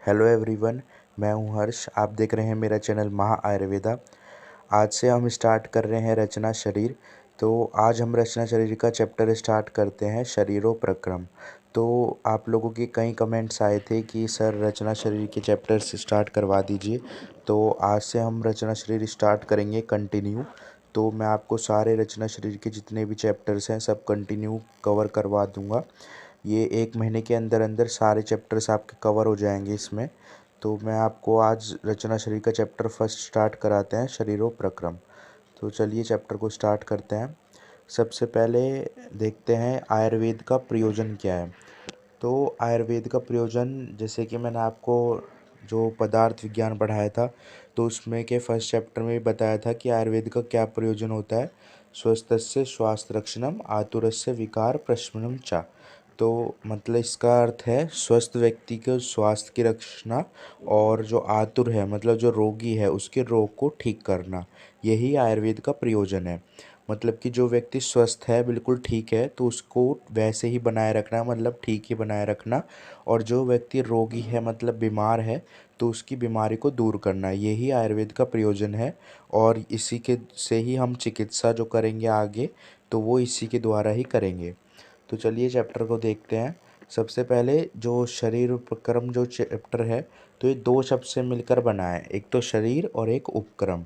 Hello everyone, मैं हूं हर्ष। आप देख रहे हैं मेरा चैनल महा आयुर्वेदा। आज से हम स्टार्ट कर रहे हैं रचना शरीर। तो आज हम रचना शरीर का चैप्टर स्टार्ट करते हैं, शरीरोपक्रम। तो आप लोगों के कई कमेंट्स आए थे कि सर रचना शरीर के चैप्टर से स्टार्ट करवा दीजिए। तो आज से हम रचना शरीर स्टार्ट करेंगे कंटिन्यू। तो मैं आपको सारे रचना शरीर के जितने भी चैप्टर्स हैं सब कंटिन्यू कवर करवा दूंगा। ये 1 महीने के अंदर अंदर सारे चैप्टर्स आपके कवर हो जाएंगे इसमें। तो मैं आपको आज रचना शरीर का चैप्टर फर्स्ट स्टार्ट कराते हैं, शरीरोपक्रम। तो चलिए चैप्टर को स्टार्ट करते हैं। सबसे पहले देखते हैं आयुर्वेद का प्रयोजन क्या है। तो आयुर्वेद का प्रयोजन, जैसे कि मैंने आपको जो पदार्थ विज्ञान पढ़ाया था तो उसमें के फर्स्ट चैप्टर में भी बताया था कि आयुर्वेद का क्या प्रयोजन होता है। स्वस्थस्य स्वास्थ्य रक्षणम, आतुरस्य विकार प्रशमनम चा। तो मतलब इसका अर्थ है स्वस्थ व्यक्ति के स्वास्थ्य की रक्षा और जो आतुर है मतलब जो रोगी है उसके रोग को ठीक करना, यही आयुर्वेद का प्रयोजन है। मतलब कि जो व्यक्ति स्वस्थ है, बिल्कुल ठीक है, तो उसको वैसे ही बनाए रखना, मतलब ठीक ही बनाए रखना। और जो व्यक्ति रोगी है मतलब बीमार है तो उसकी बीमारी को दूर करना, यही आयुर्वेद का प्रयोजन है। और इसी के से ही हम चिकित्सा जो करेंगे आगे तो वो इसी के द्वारा ही करेंगे। तो चलिए चैप्टर को देखते हैं। सबसे पहले जो शरीर उपक्रम जो चैप्टर है, तो ये दो शब्द से मिलकर बना है, एक तो शरीर और एक उपक्रम।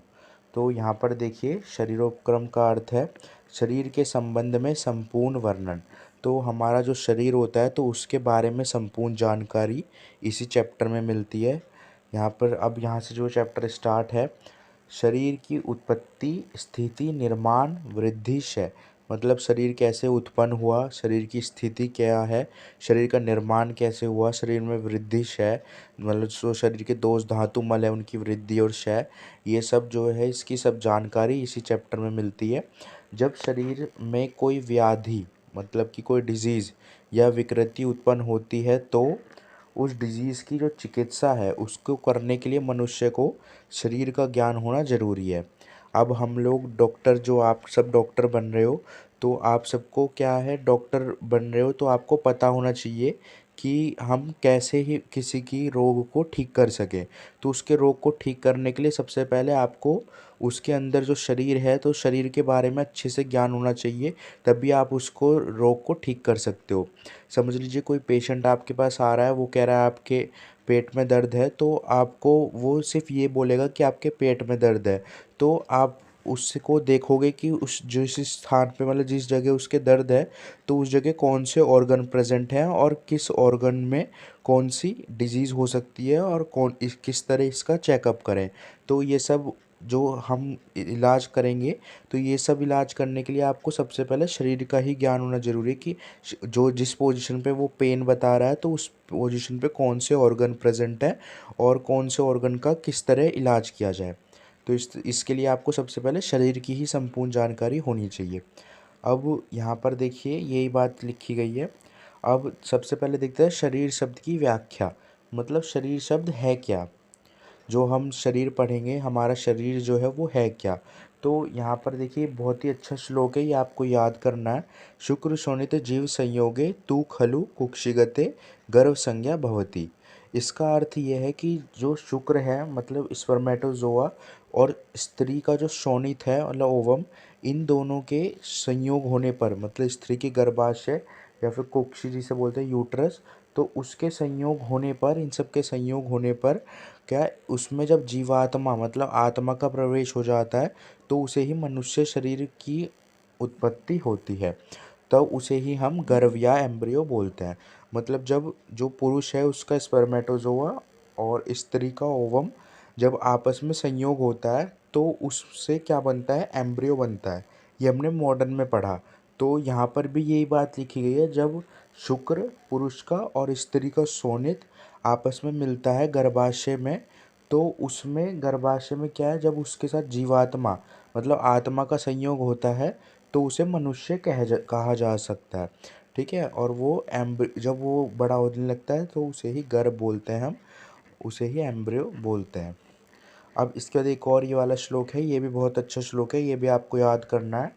तो यहाँ पर देखिए शरीरोपक्रम का अर्थ है शरीर के संबंध में संपूर्ण वर्णन। तो हमारा जो शरीर होता है तो उसके बारे में संपूर्ण जानकारी इसी चैप्टर में मिलती है। यहाँ पर अब यहाँ से जो चैप्टर स्टार्ट है, शरीर की उत्पत्ति स्थिति निर्माण वृद्धि क्षय। मतलब शरीर कैसे उत्पन्न हुआ, शरीर की स्थिति क्या है, शरीर का निर्माण कैसे हुआ, शरीर में वृद्धि क्षय मतलब जो शरीर के दोष धातु मल है उनकी वृद्धि और क्षय, ये सब जो है इसकी सब जानकारी इसी चैप्टर में मिलती है। जब शरीर में कोई व्याधि मतलब कि कोई डिजीज़ या विकृति उत्पन्न होती है तो उस डिजीज़ की जो चिकित्सा है उसको करने के लिए मनुष्य को शरीर का ज्ञान होना ज़रूरी है। अब हम लोग डॉक्टर, जो आप सब डॉक्टर बन रहे हो तो आप सबको क्या है, डॉक्टर बन रहे हो तो आपको पता होना चाहिए कि हम कैसे ही किसी की रोग को ठीक कर सकें। तो उसके रोग को ठीक करने के लिए सबसे पहले आपको उसके अंदर जो शरीर है तो शरीर के बारे में अच्छे से ज्ञान होना चाहिए, तभी आप उसको रोग को ठीक कर सकते हो। समझ लीजिए कोई पेशेंट आपके पास आ रहा है, वो कह रहा है आपके पेट में दर्द है, तो आपको वो सिर्फ ये बोलेगा कि आपके पेट में दर्द है। तो आप उसको देखोगे कि उस जिस स्थान पे मतलब जिस जगह उसके दर्द है तो उस जगह कौन से ऑर्गन प्रेजेंट हैं और किस ऑर्गन में कौन सी डिजीज़ हो सकती है और किस तरह इसका चेकअप करें। तो ये सब जो हम इलाज करेंगे, तो ये सब इलाज करने के लिए आपको सबसे पहले शरीर का ही ज्ञान होना ज़रूरी है कि जो जिस पोजीशन पे वो पेन बता रहा है तो उस पोजीशन पे कौन से ऑर्गन प्रेजेंट है और कौन से ऑर्गन का किस तरह इलाज किया जाए। तो इसके लिए आपको सबसे पहले शरीर की ही संपूर्ण जानकारी होनी चाहिए। अब यहाँ पर देखिए यही बात लिखी गई है। अब सबसे पहले देखते हैं शरीर शब्द की व्याख्या। मतलब शरीर शब्द है क्या, जो हम शरीर पढ़ेंगे, हमारा शरीर जो है वो है क्या। तो यहाँ पर देखिए बहुत ही अच्छा श्लोक है, ये आपको याद करना है। शुक्र शोणित जीव संयोगे तू खलु कुक्षिगते गर्भ संज्ञा भवती। इसका अर्थ ये है कि जो शुक्र है मतलब स्पर्मेटोजोआ और स्त्री का जो शोणित है मतलब ओवम, इन दोनों के संयोग होने पर मतलब स्त्री के गर्भाशय या फिर कुक्षि जिसे बोलते हैं यूट्रस, तो उसके संयोग होने पर, इन सब के संयोग होने पर क्या उसमें जब जीवात्मा मतलब आत्मा का प्रवेश हो जाता है तो उसे ही मनुष्य शरीर की उत्पत्ति होती है। तब उसे ही हम गर्भ या एम्ब्रियो बोलते हैं। मतलब जब जो पुरुष है उसका स्पर्मेटोजोआ और स्त्री का ओवम जब आपस में संयोग होता है तो उससे क्या बनता है, एम्ब्रियो बनता है। ये हमने मॉडर्न में पढ़ा। तो यहाँ पर भी यही बात लिखी गई है, जब शुक्र पुरुष का और स्त्री का शोणित आपस में मिलता है गर्भाशय में, तो उसमें गर्भाशय में क्या है, जब उसके साथ जीवात्मा मतलब आत्मा का संयोग होता है तो उसे मनुष्य कहा जा सकता है। ठीक है। और वो जब वो बड़ा होने लगता है तो उसे ही गर्भ बोलते हैं हम, उसे ही एम्ब्रियो बोलते हैं। अब इसके बाद एक और ये वाला श्लोक है, ये भी बहुत अच्छा श्लोक है, ये भी आपको याद करना है।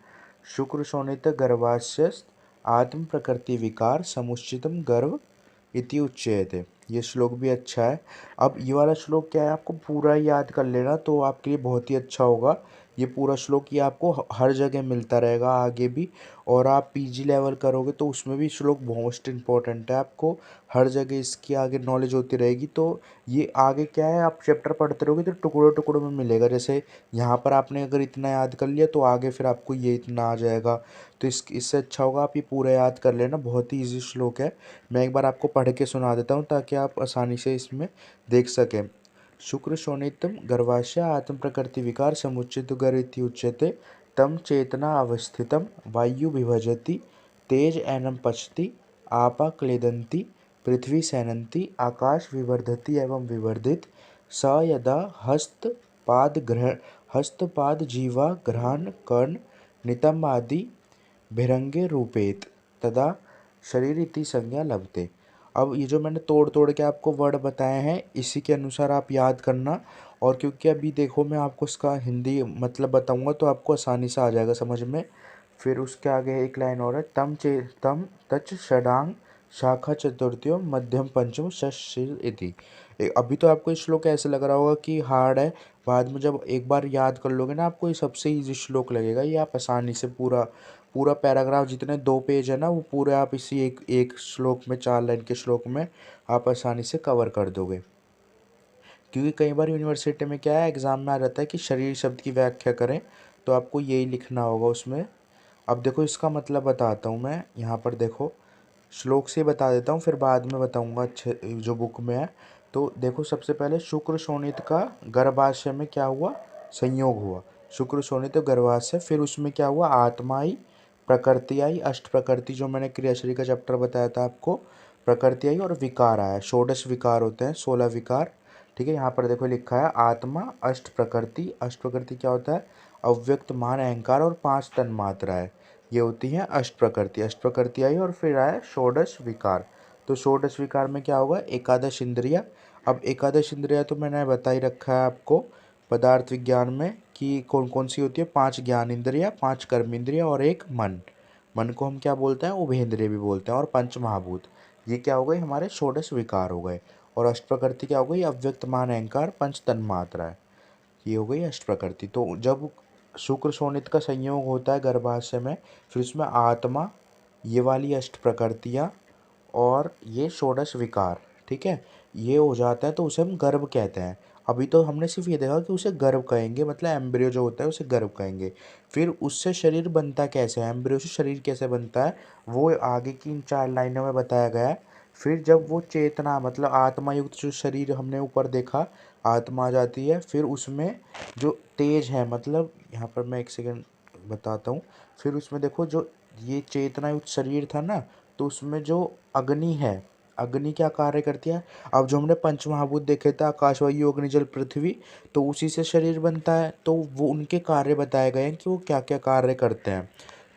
शुक्र शोणित गर्भाशयस्त आत्म प्रकृति विकार समुचितम गर्भ इति उच्यते। ये श्लोक भी अच्छा है। अब ये वाला श्लोक क्या है, आपको पूरा याद कर लेना तो आपके लिए बहुत ही अच्छा होगा। ये पूरा श्लोक ये आपको हर जगह मिलता रहेगा आगे भी, और आप पीजी लेवल करोगे तो उसमें भी श्लोक मोस्ट इम्पोर्टेंट है। आपको हर जगह इसकी आगे नॉलेज होती रहेगी। तो ये आगे क्या है, आप चैप्टर पढ़ते रहोगे तो टुकड़ों टुकड़ों में मिलेगा। जैसे यहाँ पर आपने अगर इतना याद कर लिया तो आगे फिर आपको ये इतना आ जाएगा। तो इससे अच्छा होगा आप ये पूरा याद कर लेना, बहुत ही ईजी श्लोक है। मैं एक बार आपको पढ़ के सुना देता हूँ ताकि आप आसानी से इसमें देख सकें। शुक्र शोणितम गर्भाशय आत्म प्रकृति विकार समुचित गर इति उच्यते तम चेतना अवस्थितम वायु विभजति तेज एनम पचति आपा क्लेदन्ति पृथ्वी सैनन्ति आकाश विवर्धति एवं विवर्धित स यदा हस्तपाद जीवा घ्राण कर्ण नितम आदि भिरंगे रूपेत तदा शरीर इति संज्ञा लभते। अब ये जो मैंने तोड़ तोड़ के आपको वर्ड बताए हैं इसी के अनुसार आप याद करना। और क्योंकि अभी देखो मैं आपको इसका हिंदी मतलब बताऊंगा तो आपको आसानी से आ जाएगा समझ में। फिर उसके आगे एक लाइन और है, तम तच षडांग शाखा चतुर्थ्यो मध्यम पंचम षष्ठील इति। अभी तो आपको ये श्लोक ऐसे लग रहा होगा कि हार्ड है, बाद में जब एक बार याद कर लोगे ना आपको ये सबसे ईजी श्लोक लगेगा। ये आप आसानी से पूरा पूरा पैराग्राफ जितने 2 पेज है ना वो पूरे आप इसी एक एक श्लोक में 4 लाइन के श्लोक में आप आसानी से कवर कर दोगे। क्योंकि कई बार यूनिवर्सिटी में क्या है, एग्ज़ाम में आ जाता है कि शरीर शब्द की व्याख्या करें, तो आपको यही लिखना होगा उसमें। अब देखो इसका मतलब बताता हूँ मैं, यहाँ पर देखो श्लोक से बता देता हूँ फिर बाद में बताऊँगा अच्छे जो बुक में है। तो देखो सबसे पहले शुक्र शोणित का गर्भाशय में क्या हुआ, संयोग हुआ। शुक्र शोणित गर्भाशय, फिर उसमें क्या हुआ, आत्मा आई, प्रकृति आई, अष्ट प्रकृति जो मैंने क्रियाशरीर का चैप्टर बताया था आपको, प्रकृति आई और विकार आया। षोडश विकार होते हैं, 16 विकार। ठीक है, यहाँ पर देखो लिखा है आत्मा अष्ट प्रकृति। अष्ट प्रकृति क्या होता है, अव्यक्त मान अहंकार और 5 तन्मात्राएं, ये होती हैं अष्ट प्रकृति। अष्ट प्रकृति आई और फिर आया षोडश विकार। तो षोडश विकार में क्या होगा, एकादश इंद्रिया। अब एकादश इंद्रिया तो मैंने बता ही रखा है आपको पदार्थ विज्ञान में कि कौन कौन सी होती है, 5 ज्ञान इंद्रिया, 5 कर्म इंद्रिया और एक मन। मन को हम क्या बोलते हैं, उभयेंद्रिय भी बोलते हैं, और पंच महाभूत। ये क्या हो गए, हमारे षोडश विकार हो गए। और अष्ट प्रकृति क्या हो गई, अव्यक्त मान अहंकार, पंच तन्मात्राएं, ये हो गई अष्ट प्रकृति। तो जब शुक्र शोणित का संयोग होता है गर्भाशय में, फिर उसमें आत्मा, ये वाली अष्ट प्रकृतियाँ और ये षोडश विकार, ठीक है, ये हो जाता है तो उसे हम गर्भ कहते हैं। अभी तो हमने सिर्फ ये देखा कि उसे गर्भ कहेंगे, मतलब एम्ब्रियो जो होता है उसे गर्भ कहेंगे। फिर उससे शरीर बनता कैसे है, एम्ब्रियो से शरीर कैसे बनता है, वो आगे की इन 4 लाइनों में बताया गया है। फिर जब वो चेतना मतलब आत्मा युक्त जो शरीर हमने ऊपर देखा, आत्मा आ जाती है, फिर उसमें जो तेज है, मतलब यहाँ पर मैं एक सेकंड बताता हूँ। फिर उसमें देखो जो ये चेतना युक्त शरीर था ना, तो उसमें जो अग्नि है, अग्नि क्या कार्य करती है। अब जो हमने पंचमहाभूत देखे थे, आकाश वायु अग्नि जल पृथ्वी, तो उसी से शरीर बनता है। तो वो उनके कार्य बताए गए हैं कि वो क्या क्या कार्य करते हैं।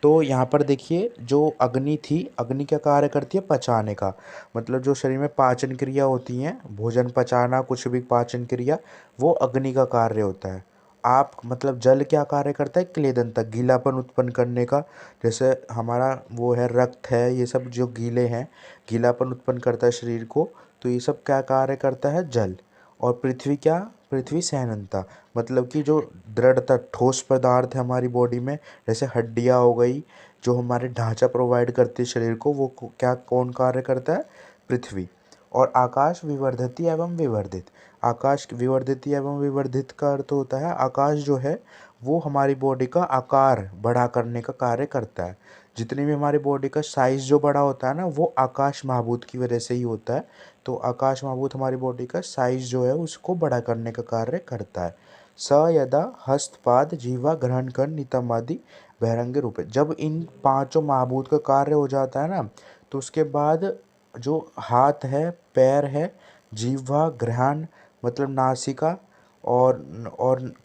तो यहाँ पर देखिए जो अग्नि थी, अग्नि क्या कार्य करती है, पचाने का, मतलब जो शरीर में पाचन क्रिया होती हैं, भोजन पचाना, कुछ भी पाचन क्रिया, वो अग्नि का कार्य होता है। आप मतलब जल क्या कार्य करता है, क्लेदन तक, गीलापन उत्पन्न करने का। जैसे हमारा वो है रक्त है, ये सब जो गीले हैं, गीलापन उत्पन्न करता है शरीर को, तो ये सब क्या कार्य करता है, जल। और पृथ्वी क्या, पृथ्वी सहनता, मतलब कि जो दृढ़ता, ठोस पदार्थ है हमारी बॉडी में, जैसे हड्डियाँ हो गई, जो हमारे ढांचा प्रोवाइड करती है शरीर को, वो क्या कौन कार्य करता है, पृथ्वी। और आकाश विवर्धति एवं विवर्धित, आकाश विवर्धति एवं विवर्धित का अर्थ होता है, आकाश जो है वो हमारी बॉडी का आकार बड़ा करने का कार्य करता है। जितनी भी हमारी बॉडी का साइज़ जो बड़ा होता है ना, वो आकाश महाभूत की वजह से ही होता है। तो आकाश महाभूत हमारी बॉडी का साइज़ जो है उसको बड़ा करने का कार्य करता है। स यदा हस्तपाद जीवा ग्रहण कर नितम आदि बहिरंग रूप है, जब इन पांचों महाभूत का कार्य हो जाता है ना, तो उसके बाद जो हाथ है, पैर है, जीवा घ्राण मतलब नासिका, और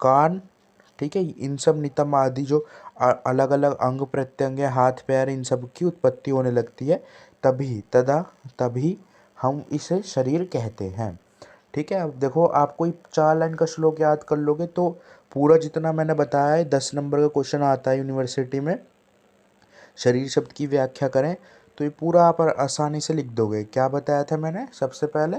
कान, ठीक है, इन सब नितम आदि जो अलग अलग अंग प्रत्यंग है, हाथ पैर, इन सब की उत्पत्ति होने लगती है, तभी हम इसे शरीर कहते हैं। ठीक है, अब देखो आपको 4 लाइन का श्लोक याद कर लोगे तो पूरा जितना मैंने बताया है 10 नंबर का क्वेश्चन आता है यूनिवर्सिटी में। शरीर शब्द की व्याख्या करें तो ये पूरा आप आसानी से लिख दोगे। क्या बताया था मैंने सबसे पहले,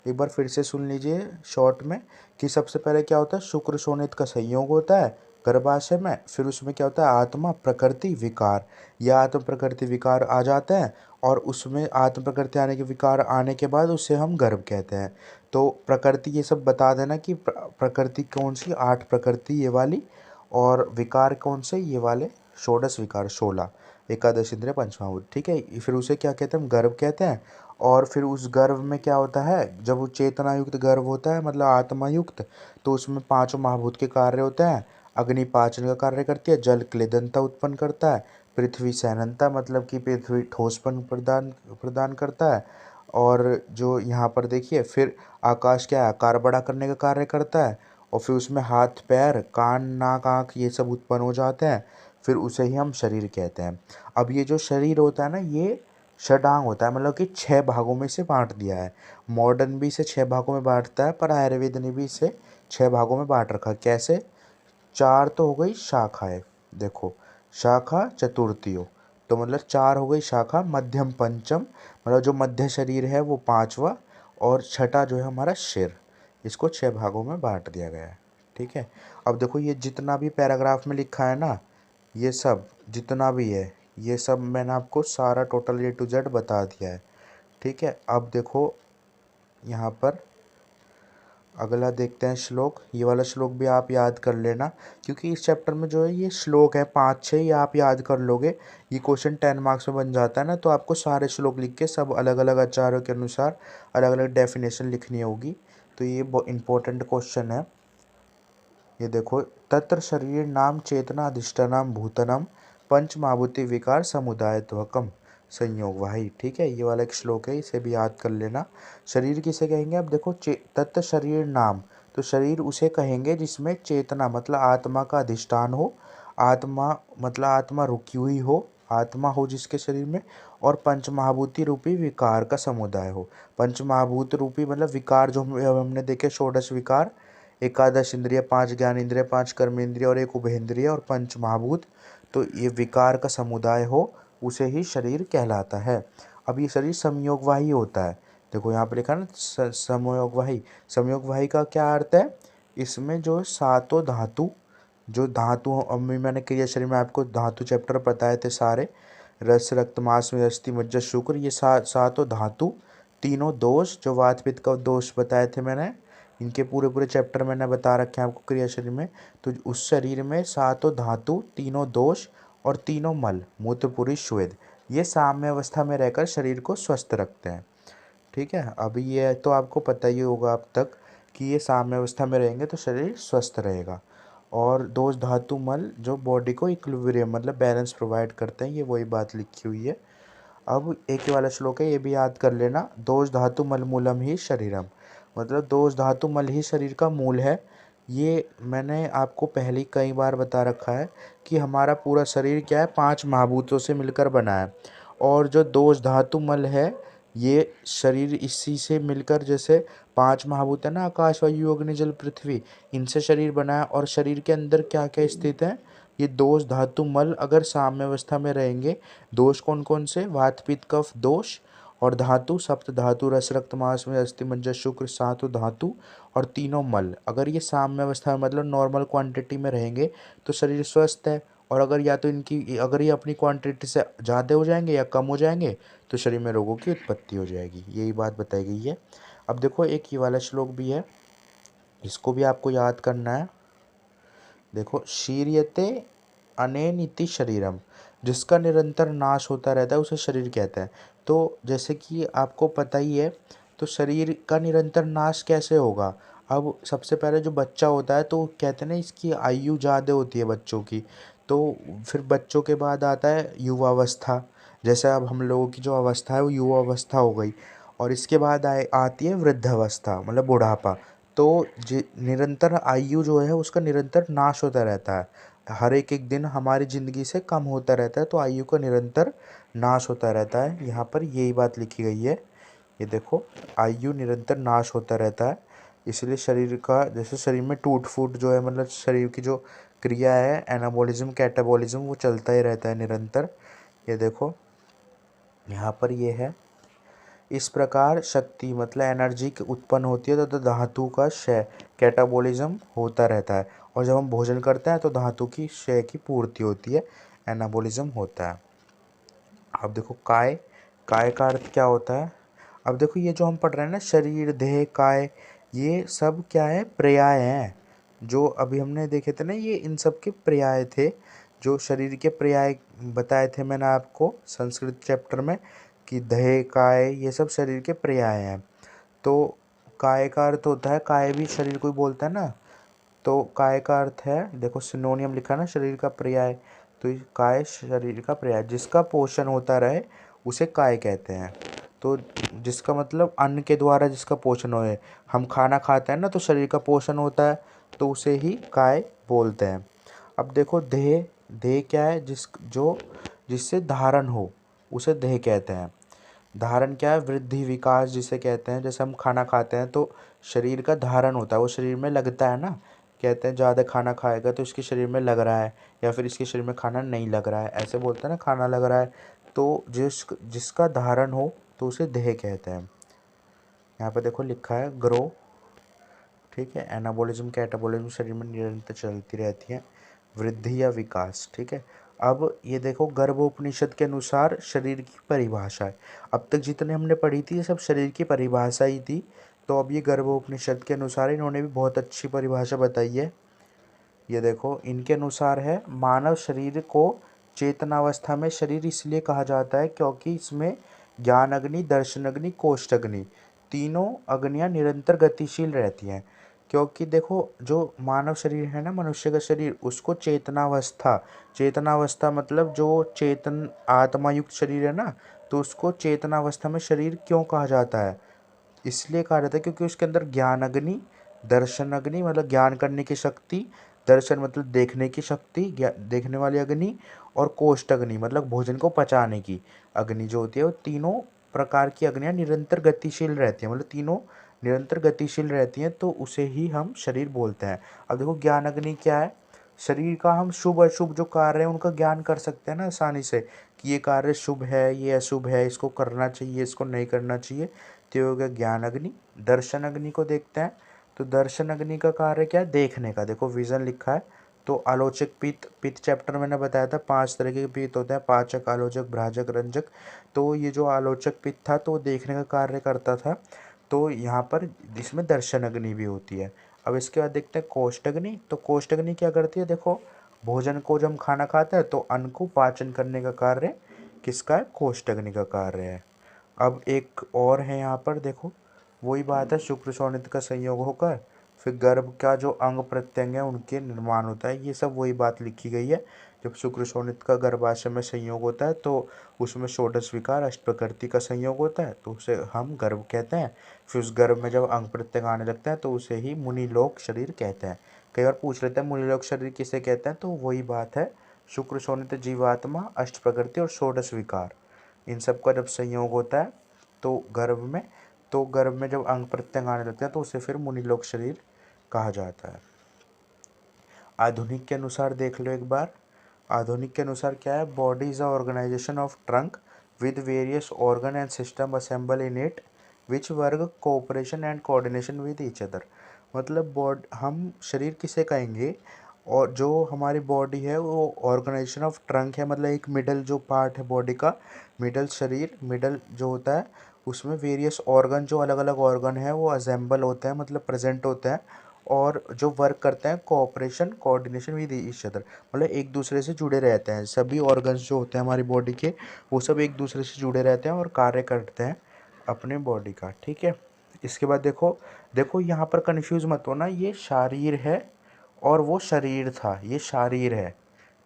एक बार फिर से सुन लीजिए शॉर्ट में, कि सबसे पहले क्या होता है, शुक्र शोणित का संयोग होता है गर्भाशय में, फिर उसमें क्या होता है, आत्मा प्रकृति विकार, या आत्म प्रकृति विकार आ जाते हैं, और उसमें आत्म प्रकृति आने के विकार आने के बाद उसे हम गर्भ कहते हैं। तो प्रकृति ये सब बता देना कि प्रकृति कौन सी, 8 प्रकृति ये वाली, और विकार कौन से, ये वाले षोडश विकार 16, एकादश इंद्रिय पंचमहाभूत, ठीक है। फिर उसे क्या कहते हैं, हम गर्भ कहते हैं। और फिर उस गर्भ में क्या होता है, जब वो चेतना युक्त गर्भ होता है, मतलब आत्मा युक्त, तो उसमें 5 महाभूत के कार्य होते हैं। अग्नि पाचन का कार्य करती है, जल क्लेदनता उत्पन्न करता है, पृथ्वी सहननता मतलब कि पृथ्वी ठोसपन प्रदान प्रदान करता है, और जो यहाँ पर देखिए फिर आकाश क्या है, आकार बड़ा करने का कार्य करता है, और फिर उसमें हाथ पैर कान नाक आँख ये सब उत्पन्न हो जाते हैं, फिर उसे ही हम शरीर कहते हैं। अब ये जो शरीर होता है ना, ये षडांग होता है, मतलब कि 6 भागों में से बांट दिया है। मॉडर्न भी इसे 6 भागों में बांटता है, पर आयुर्वेद ने भी इसे 6 भागों में बांट रखा। कैसे, 4 तो हो गई शाखाएं, देखो शाखा चतुर्थीयो, तो मतलब 4 हो गई शाखा, मध्यम पंचम मतलब जो मध्य शरीर है वो 5वां, और छठा जो है हमारा सिर। इसको 6 भागों में बांट दिया गया है, ठीक है। अब देखो ये जितना भी पैराग्राफ में लिखा है ना, ये सब जितना भी है, ये सब मैंने आपको सारा टोटल A to Z बता दिया है, ठीक है। अब देखो यहाँ पर अगला देखते हैं श्लोक। ये वाला श्लोक भी आप याद कर लेना, क्योंकि इस चैप्टर में जो है ये श्लोक है 5-6, ये आप याद कर लोगे, ये क्वेश्चन 10 मार्क्स में बन जाता है ना। तो आपको सारे श्लोक लिख के सब अलग अलग आचार्यों के अनुसार अलग अलग डेफिनेशन लिखनी होगी। तो ये बहुत इंपॉर्टेंट क्वेश्चन है। ये देखो, तत्र शरीर नाम चेतना अधिष्ठानम भूतनम पंच महाभूति विकार समुदायत्वकम संयोग वाही, ठीक है। ये वाला एक श्लोक है, इसे भी याद कर लेना। शरीर किसे कहेंगे, अब देखो तत्त शरीर नाम, तो शरीर उसे कहेंगे जिसमें चेतना मतलब आत्मा का अधिष्ठान हो, आत्मा मतलब आत्मा रुकी हुई हो, आत्मा हो जिसके शरीर में, और पंच महाभूति रूपी विकार का समुदाय हो। पंच महाभूत रूपी मतलब विकार जो हमने देखे, षोडश विकार, एकादश इंद्रिय, 5 ज्ञान इंद्रिय, 5 कर्म इंद्रिय और 1 उभयेंद्रिय और पंच महाभूत, तो ये विकार का समुदाय हो, उसे ही शरीर कहलाता है। अब ये शरीर संयोगवाही होता है, देखो यहाँ पर लिखा ना संयोगवाही। संयोगवाही का क्या अर्थ है, इसमें जो सातों धातु, जो धातु अम्मी मैंने क्रिया शरीर में आपको धातु चैप्टर बताए थे सारे, रस रक्त मांस में अस्थि मज्जा शुक्र, ये सातों धातु, तीनों दोष जो वात पित्त का दोष बताए थे मैंने, इनके पूरे पूरे चैप्टर मैंने बता रखे हैं आपको क्रिया शरीर में। तो उस शरीर में सातों धातु, तीनों दोष और तीनों मल मूत्र पुरी श्वेद, ये साम्य अवस्था में रहकर शरीर को स्वस्थ रखते हैं, ठीक है। अभी ये तो आपको पता ही होगा अब तक कि ये साम्य अवस्था में रहेंगे तो शरीर स्वस्थ रहेगा। और दोष धातु मल जो बॉडी को इक्विलिब्रियम मतलब बैलेंस प्रोवाइड करते हैं, ये वही बात लिखी हुई है। अब एक ही वाला श्लोक है, ये भी याद कर लेना, दोष धातु मल मूलम ही शरीरम, मतलब दोष धातु मल ही शरीर का मूल है। ये मैंने आपको पहले कई बार बता रखा है कि हमारा पूरा शरीर क्या है, 5 महाभूतों से मिलकर बना है, और जो दोष धातु मल है ये शरीर इसी से मिलकर, जैसे 5 महाभूत है ना, आकाश वायु अग्नि जल पृथ्वी, इनसे शरीर बना है। और शरीर के अंदर क्या क्या स्थित है, ये दोष धातु मल अगर साम्य अवस्था में रहेंगे, दोष कौन कौन से, वात पित्त कफ दोष, और धातु सप्त धातु रस रक्त मांस में अस्थि मज्जा शुक्र, सातों धातु और तीनों मल अगर ये साम्य अवस्था में मतलब नॉर्मल क्वांटिटी में रहेंगे तो शरीर स्वस्थ है। और अगर या तो इनकी अगर ये अपनी क्वांटिटी से ज़्यादा हो जाएंगे या कम हो जाएंगे तो शरीर में रोगों की उत्पत्ति हो जाएगी, यही बात बताई गई है। अब देखो एक ये वाला श्लोक भी है, इसको भी आपको याद करना है। देखो, शीर्यते अनेनिति शरीरम, जिसका निरंतर नाश होता रहता है उसे शरीर कहते हैं। तो जैसे कि आपको पता ही है, तो शरीर का निरंतर नाश कैसे होगा। अब सबसे पहले जो बच्चा होता है तो कहते हैं ना इसकी आयु ज़्यादा होती है बच्चों की, तो फिर बच्चों के बाद आता है युवावस्था, जैसे अब हम लोगों की जो अवस्था है वो युवा अवस्था हो गई, और इसके बाद आती है वृद्धावस्था मतलब बुढ़ापा। तो निरंतर आयु जो है उसका निरंतर नाश होता रहता है, हर एक एक दिन हमारी ज़िंदगी से कम होता रहता है, तो आयु का निरंतर नाश होता रहता है, यहाँ पर यही बात लिखी गई है। ये देखो, आयु निरंतर नाश होता रहता है, इसलिए शरीर का जैसे शरीर में टूट फूट जो है मतलब शरीर की जो क्रिया है एनाबॉलिज्म कैटाबॉलिज्म वो चलता ही रहता है निरंतर। ये देखो, यहाँ पर ये है, इस प्रकार शक्ति मतलब एनर्जी की उत्पन्न होती है तो धातु का क्षय कैटाबोलिज्म होता रहता है, और जब हम भोजन करते हैं तो धातु की क्षय की पूर्ति होती है, एनाबोलिज्म होता है। अब देखो काय, काय का अर्थ क्या होता है। अब देखो ये जो हम पढ़ रहे हैं ना, शरीर, देह, काय, ये सब क्या है, पर्याय हैं। जो अभी हमने देखे थे ना, ये इन सब के पर्याय थे। जो शरीर के पर्याय बताए थे मैंने आपको संस्कृत चैप्टर में, कि देह, काय, ये सब शरीर के पर्याय हैं। तो काय का अर्थ होता है, काय भी शरीर को ही बोलता है ना, तो काय का अर्थ है, देखो सिनोनियम लिखा ना, शरीर का पर्याय, तो ये काय शरीर का पर्याय, जिसका पोषण होता रहे उसे काय कहते हैं। तो जिसका मतलब अन्न के द्वारा जिसका पोषण होए, हम खाना खाते हैं ना तो शरीर का पोषण होता है, तो उसे ही काय बोलते हैं। अब देखो देह, देह क्या है, जिससे धारण हो उसे देह कहते हैं। धारण क्या है, वृद्धि, विकास जिसे कहते हैं। जैसे हम खाना खाते हैं तो शरीर का धारण होता है, वो शरीर में लगता है ना। कहते हैं ज़्यादा खाना खाएगा तो इसके शरीर में लग रहा है, या फिर इसके शरीर में खाना नहीं लग रहा है, ऐसे बोलते हैं ना, खाना लग रहा है। तो जिसका धारण हो तो उसे देह कहते हैं। यहाँ पे देखो लिखा है ग्रो, ठीक है। एनाबोलिज्म कैटाबोलिज्म शरीर में निरंतर चलती रहती है, वृद्धि या विकास, ठीक है। अब ये देखो गर्भोपनिषद के अनुसार शरीर की परिभाषा है। अब तक जितने हमने पढ़ी थी ये सब शरीर की परिभाषा ही थी, तो अब ये गर्भोपनिषद के अनुसार इन्होंने भी बहुत अच्छी परिभाषा बताई है। ये देखो इनके अनुसार है, मानव शरीर को चेतनावस्था में शरीर इसलिए कहा जाता है क्योंकि इसमें ज्ञान अग्नि, दर्शन अग्नि, कोष्ठ अग्नि, तीनों अग्नियां निरंतर गतिशील रहती हैं। क्योंकि देखो जो मानव शरीर है ना, मनुष्य का शरीर, उसको चेतनावस्था, चेतनावस्था मतलब जो चेतन आत्मा युक्त शरीर है ना, तो उसको चेतनावस्था में शरीर क्यों कहा जाता है, इसलिए कहा जाता है क्योंकि उसके अंदर ज्ञान अग्नि, दर्शन अग्नि मतलब ज्ञान करने की शक्ति, दर्शन मतलब देखने की शक्ति, देखने वाली अग्नि, और कोष्ठ अग्नि मतलब भोजन को पचाने की अग्नि जो होती है, वो तीनों प्रकार की अग्नियां निरंतर गतिशील रहती हैं, मतलब तीनों निरंतर गतिशील रहती हैं, तो उसे ही हम शरीर बोलते हैं। अब देखो ज्ञान अग्नि क्या है, शरीर का हम शुभ अशुभ जो कार्य है उनका ज्ञान कर सकते हैं ना आसानी से, कि ये कार्य शुभ है, ये अशुभ है, इसको करना चाहिए, इसको नहीं करना चाहिए, तो ये हो गया ज्ञान अग्नि। दर्शन अग्नि को देखते हैं, तो दर्शन अग्नि का कार्य क्या है, देखने का, देखो विजन लिखा है। तो आलोचक पित्त, पित्त चैप्टर मैंने बताया था 5 तरह के पित्त होते हैं, पाचक, आलोचक, भ्राजक, रंजक। तो ये जो आलोचक पित्त था तो देखने का कार्य करता था, तो यहाँ पर इसमें दर्शन अग्नि भी होती है। अब इसके बाद देखते हैं कोष्ठ अग्नि, तो कोष्ठ अग्नि क्या करती है, देखो भोजन को जब हम खाना खाते हैं तो अन्न को पाचन करने का कार्य किसका है, कोष्ठ अग्नि का कार्य है। अब एक और है यहाँ पर देखो, वही बात है, शुक्र शोणित का संयोग होकर फिर गर्भ का जो अंग प्रत्यंग है उनके निर्माण होता है, ये सब वही बात लिखी गई है। जब शुक्र शोणित का गर्भाशय में संयोग होता है तो उसमें षोडश विकार अष्ट प्रकृति का संयोग होता है, तो उसे हम गर्भ कहते हैं। फिर उस गर्भ में जब अंग प्रत्यंग आने लगता है तो उसे ही मुनिलोक शरीर कहते हैं। कई बार पूछ लेते हैं मुनिलोक शरीर किसे कहते हैं, तो वही बात है, शुक्र शोणित जीवात्मा, अष्ट प्रकृति और षोडश विकार, इन सब का जब संयोग होता है तो गर्भ में जब अंग प्रत्यंग आने लगते हैं तो उसे फिर मुनिलोक शरीर कहा जाता है। आधुनिक के अनुसार देख लो एक बार, आधुनिक के अनुसार क्या है, body is a organisation of trunk with various organ and system assemble in it which work cooperation and coordination with each other. मतलब हम शरीर किसे कहेंगे, और जो हमारी बॉडी है वो ऑर्गेनाइजेशन ऑफ ट्रंक है, मतलब एक मिडल जो पार्ट है बॉडी का, मिडल शरीर, मिडल जो होता है उसमें वेरियस ऑर्गन, जो अलग अलग ऑर्गन है वो असेंबल होते हैं, मतलब प्रेजेंट होते हैं, और जो वर्क करते हैं cooperation coordination with each other, मतलब एक दूसरे से जुड़े रहते हैं। सभी ऑर्गन्स जो होते हैं हमारी बॉडी के, वो सब एक दूसरे से जुड़े रहते हैं और कार्य करते हैं अपने बॉडी का, ठीक है। इसके बाद देखो, देखो यहाँ पर कन्फ्यूज मत होना, ये शारीर है और वो शरीर था, ये शारीर है,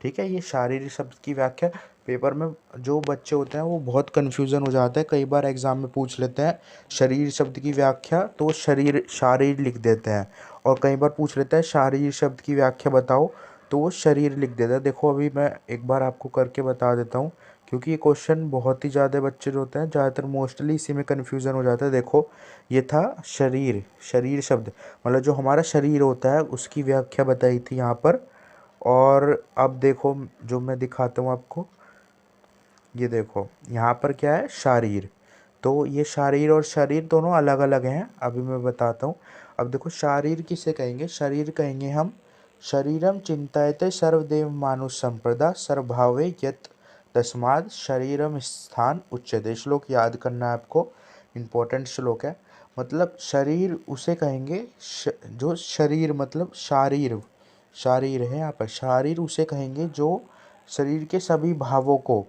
ठीक है। ये शारीर शब्द की व्याख्या पेपर में जो बच्चे होते हैं वो बहुत कन्फ्यूज़न हो जाता है, कई बार एग्जाम में पूछ लेते हैं शरीर शब्द की व्याख्या, तो शरीर शारीर लिख देते हैं, और कई बार पूछ लेते हैं शारीर शब्द की व्याख्या बताओ, तो वो शरीर लिख देता है। देखो अभी मैं एक बार आपको करके बता देता हूँ, क्योंकि ये क्वेश्चन बहुत ही ज़्यादा बच्चे जो होते हैं ज़्यादातर मोस्टली इसी में कन्फ्यूज़न हो जाता है। देखो ये था शरीर, शरीर शब्द मतलब जो हमारा शरीर होता है उसकी व्याख्या बताई थी यहाँ पर। और अब देखो जो मैं दिखाता हूँ आपको, ये देखो यहाँ पर क्या है, शारीर। तो ये शारीर और शरीर दोनों अलग अलग हैं, अभी मैं बताता हूँ। अब देखो शारीर किसे कहेंगे, शरीर कहेंगे हम शरीरम चिंतयते सर्वदेव मानुष संप्रदा सर्वभावे यत तस्माद शरीरम स्थान उच्यते। श्लोक याद करना है आपको, इम्पोर्टेंट श्लोक है। मतलब शरीर उसे कहेंगे जो शरीर मतलब शारीर, शारीर है यहाँ पर, शारीर उसे कहेंगे जो शरीर के सभी भावों को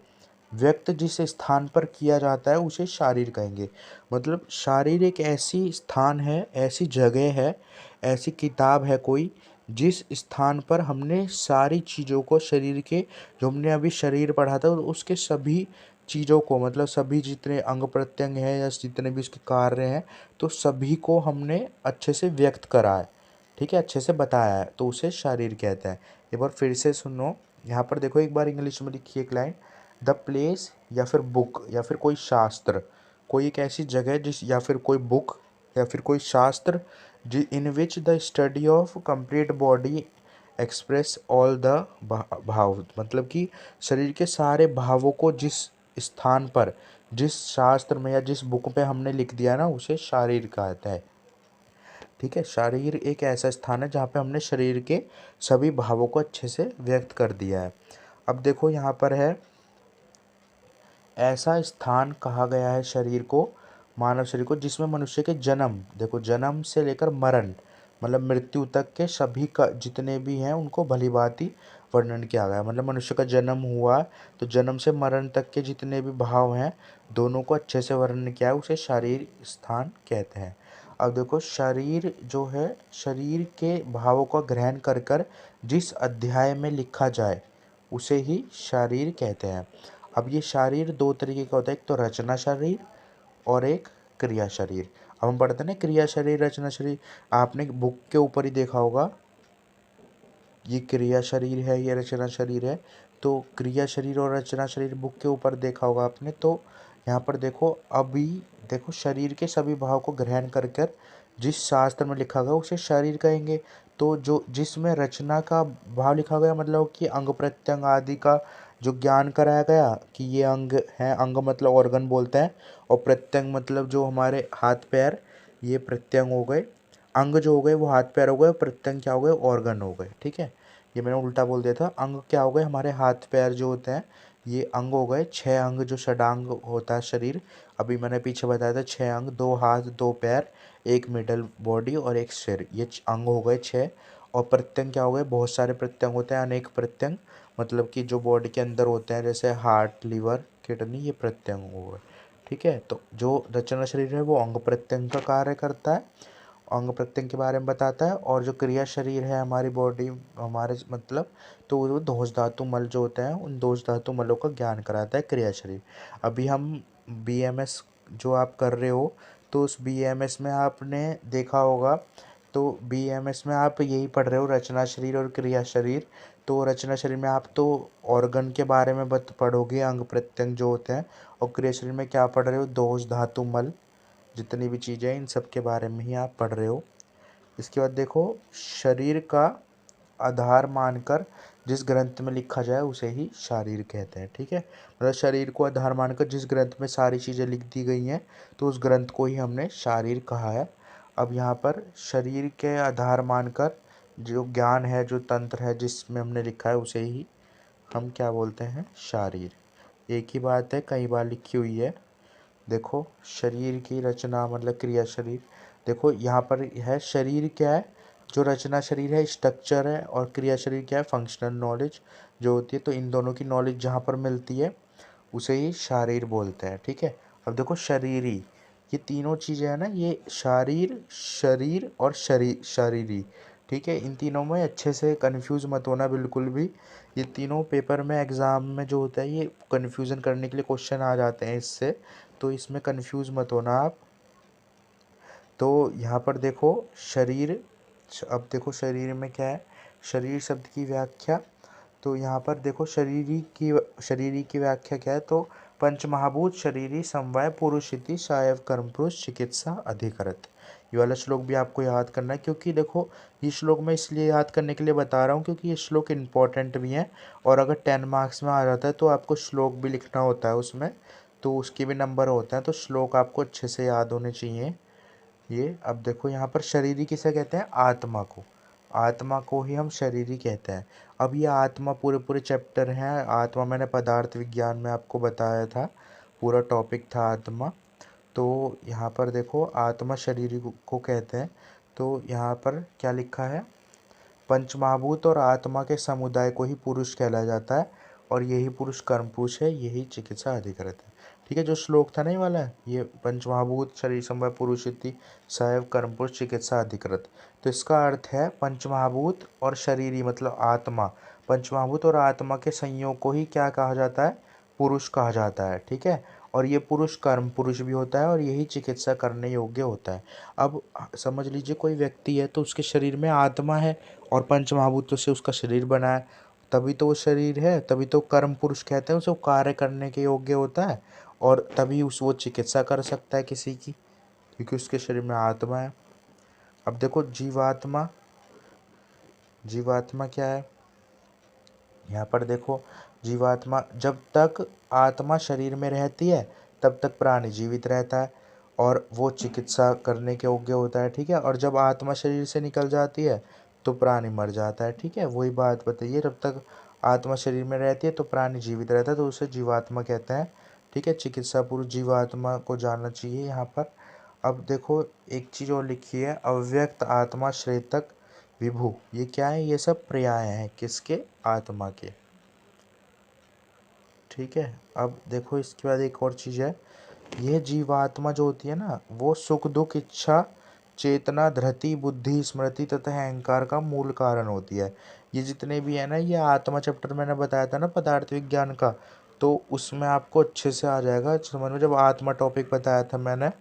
व्यक्त जिस स्थान पर किया जाता है उसे शारीर कहेंगे। मतलब शारीर एक ऐसी स्थान है, ऐसी जगह है, ऐसी किताब है कोई, जिस स्थान पर हमने सारी चीज़ों को शरीर के, जो हमने अभी शरीर पढ़ा था उसके सभी चीज़ों को, मतलब सभी जितने अंग प्रत्यंग हैं या जितने भी उसके कार्य हैं, तो सभी को हमने अच्छे से व्यक्त करा है, ठीक है, अच्छे से बताया है, तो उसे शारीर कहते हैं। एक बार फिर से सुनो, यहाँ पर देखो एक बार इंग्लिश में लिखी एक लाइन, द प्लेस या फिर बुक या फिर कोई शास्त्र, कोई एक ऐसी जगह जिस, या फिर कोई बुक या फिर कोई शास्त्र in which the study of complete body express all the bhav. मतलब कि शरीर के सारे भावों को जिस स्थान पर, जिस शास्त्र में या जिस बुक पे हमने लिख दिया ना, उसे शारीर कहता है, ठीक है। शारीर एक ऐसा स्थान है जहाँ पे हमने शरीर के सभी भावों को अच्छे से व्यक्त कर दिया है। अब देखो यहाँ पर है, ऐसा स्थान कहा गया है शरीर को, मानव शरीर को, जिसमें मनुष्य के जन्म, देखो जन्म से लेकर मरण मतलब मृत्यु तक के सभी का जितने भी हैं उनको भलीभांति वर्णन किया गया है। मतलब मनुष्य का जन्म हुआ तो जन्म से मरण तक के जितने भी भाव हैं दोनों को अच्छे से वर्णन किया है, उसे शारीर स्थान कहते हैं। अब देखो शरीर जो है, शरीर के भावों का ग्रहण कर कर जिस अध्याय में लिखा जाए उसे ही शारीर कहते हैं। अब ये शारीर दो तरीके का होता है, एक तो रचना शरीर और एक क्रिया शरीर। अब हम पढ़ते हैं ना क्रिया शरीर रचना शरीर, आपने बुक के ऊपर ही देखा होगा, ये क्रिया शरीर है, ये रचना शरीर है। तो क्रिया शरीर और रचना शरीर बुक के ऊपर देखा होगा आपने। तो यहाँ पर देखो, अभी देखो शरीर के सभी भाव को ग्रहण कर कर जिस शास्त्र में लिखा गया उसे शरीर कहेंगे। तो जो जिसमें रचना का भाव लिखा गया मतलब कि अंग प्रत्यंग आदि का जो ज्ञान कराया गया कि ये अंग है, अंग मतलब ऑर्गन बोलते हैं, और प्रत्यंग मतलब जो हमारे हाथ पैर, ये प्रत्यंग हो गए, अंग जो हो गए वो हाथ पैर हो गए, प्रत्यंग क्या हो गए, ऑर्गन हो गए, ठीक है। ये मैंने उल्टा बोल दिया था, अंग क्या हो गए, हमारे हाथ पैर जो होते हैं ये अंग हो गए, 6 अंग जो षडांग होता है शरीर, अभी मैंने पीछे बताया था 6 अंग, 2 हाथ 2 पैर, एक मिडल बॉडी और एक सिर, ये अंग हो गए 6। और प्रत्यंग क्या हो गए, बहुत सारे प्रत्यंग होते हैं, अनेक प्रत्यंग, मतलब कि जो बॉडी के अंदर होते हैं जैसे हार्ट लिवर किडनी, ये प्रत्यंग हो गए, ठीक है। तो जो रचना शरीर है वो अंग प्रत्यंग का कार्य करता है, अंग प्रत्यंग के बारे में बताता है। और जो क्रिया शरीर है हमारी बॉडी, हमारे मतलब, तो वो दोष धातु मल जो होते हैं उन दोष धातु मलों का ज्ञान कराता है क्रिया शरीर। अभी हम बीएमएस जो आप कर रहे हो, तो उस बीएमएस में आपने देखा होगा, तो बीएमएस में आप यही पढ़ रहे हो रचना शरीर और क्रिया शरीर। तो रचना शरीर में आप तो ऑर्गन के बारे में पढ़ोगे, अंग प्रत्यंग जो होते हैं, और क्रिया शरीर में क्या पढ़ रहे हो, दोष धातु मल, जितनी भी चीज़ें हैं इन सब के बारे में ही आप पढ़ रहे हो। इसके बाद देखो, शरीर का आधार मानकर जिस ग्रंथ में लिखा जाए उसे ही शारीर कहते हैं, ठीक है। मतलब शरीर को आधार मानकर जिस ग्रंथ में सारी चीज़ें लिख दी गई हैं तो उस ग्रंथ को ही हमने शारीर कहा है। अब यहाँ पर शरीर के आधार मानकर जो ज्ञान है, जो तंत्र है जिसमें हमने लिखा है उसे ही हम क्या बोलते हैं, शारीर। एक ही बात है, कई बार लिखी हुई है। देखो शरीर की रचना मतलब क्रिया शरीर, देखो यहाँ पर है शरीर क्या है, जो रचना शरीर है स्ट्रक्चर है, और क्रिया शरीर क्या है, फंक्शनल नॉलेज जो होती है। तो इन दोनों की नॉलेज जहाँ पर मिलती है उसे ही शारीर बोलते हैं, ठीक है। अब देखो शरीरी, ये तीनों चीज़ें हैं ना, ये शारीर, शरीर और शरीरी, ठीक है। इन तीनों में अच्छे से कंफ्यूज मत होना बिल्कुल भी, ये तीनों पेपर में एग्ज़ाम में जो होता है ये कन्फ्यूज़न करने के लिए क्वेश्चन आ जाते हैं इससे, तो इसमें कंफ्यूज मत होना आप। तो यहाँ पर देखो शरीर, अब देखो शरीर में क्या है, शरीर शब्द की व्याख्या, तो यहाँ पर देखो शरीरी की व्याख्या क्या है, तो पंच महाभूत शरीरी समवाय पुरुष इति सायव कर्म पुरुष चिकित्सा अधिकरत। ये वाला श्लोक भी आपको याद करना है, क्योंकि देखो ये श्लोक मैं इसलिए याद करने के लिए बता रहा हूँ क्योंकि ये श्लोक इम्पोर्टेंट भी है, और अगर 10 मार्क्स में आ जाता है तो आपको श्लोक भी लिखना होता है उसमें, तो उसके भी नंबर होते हैं, तो श्लोक आपको अच्छे से याद होने चाहिए। ये अब देखो यहाँ पर शरीरी किसे कहते हैं, आत्मा को, आत्मा को ही हम शरीरी कहते हैं। अब ये आत्मा पूरे पूरे चैप्टर हैं, आत्मा मैंने पदार्थ विज्ञान में आपको बताया था, पूरा टॉपिक था आत्मा। तो यहाँ पर देखो आत्मा शरीरी को कहते हैं, तो यहाँ पर क्या लिखा है, पंचमहाभूत और आत्मा के समुदाय को ही पुरुष कहला जाता है, और यही पुरुष कर्म पुरुष है, यही चिकित्सा अधिकृत है। ठीक है, जो श्लोक था ना ये वाला, ये पंचमहाभूत शरीर समवाय पुरुष इति सैव कर्म पुरुष चिकित्सा अधिकृत, तो इसका अर्थ है पंचमहाभूत और शरीरी मतलब आत्मा, पंचमहाभूत और आत्मा के संयोग को ही क्या कहा जाता है, पुरुष कहा जाता है। ठीक है, और ये पुरुष कर्म पुरुष भी होता है, और यही चिकित्सा करने योग्य होता है। अब समझ लीजिए कोई व्यक्ति है तो उसके शरीर में आत्मा है और पंचमहाभूतों से उसका शरीर बना है, तभी तो वो शरीर है, तभी तो कर्म पुरुष कहते हैं उसे, वो कार्य करने के योग्य होता है, और तभी वो चिकित्सा कर सकता है किसी की, क्योंकि उसके शरीर में आत्मा है। अब देखो जीवात्मा, जीवात्मा क्या है, यहाँ पर देखो जीवात्मा, जब तक आत्मा शरीर में रहती है तब तक प्राणी जीवित रहता है और वो चिकित्सा करने के योग्य होता है। ठीक है, और जब आत्मा शरीर से निकल जाती है तो प्राणी मर जाता है। ठीक है, वही बात बताइए, जब तक आत्मा शरीर में रहती है तो प्राणी जीवित रहता है, तो उसे जीवात्मा कहते हैं। ठीक है, चिकित्सा पुरुष जीवात्मा को जानना चाहिए यहाँ पर। अब देखो एक चीज़ और लिखी है, अव्यक्त आत्मा श्रेतक विभु, ये क्या है, ये सब पर्याय हैं किसके, आत्मा के। ठीक है, अब देखो इसके बाद एक और चीज़ है, यह जीवात्मा जो होती है ना, वो सुख दुख इच्छा चेतना धृति बुद्धि स्मृति तथा अहंकार का मूल कारण होती है। ये जितने भी है ना, ये आत्मा चैप्टर मैंने बताया था ना पदार्थ विज्ञान का, तो उसमें आपको अच्छे से आ जाएगा समझ में, जब आत्मा टॉपिक बताया था मैंने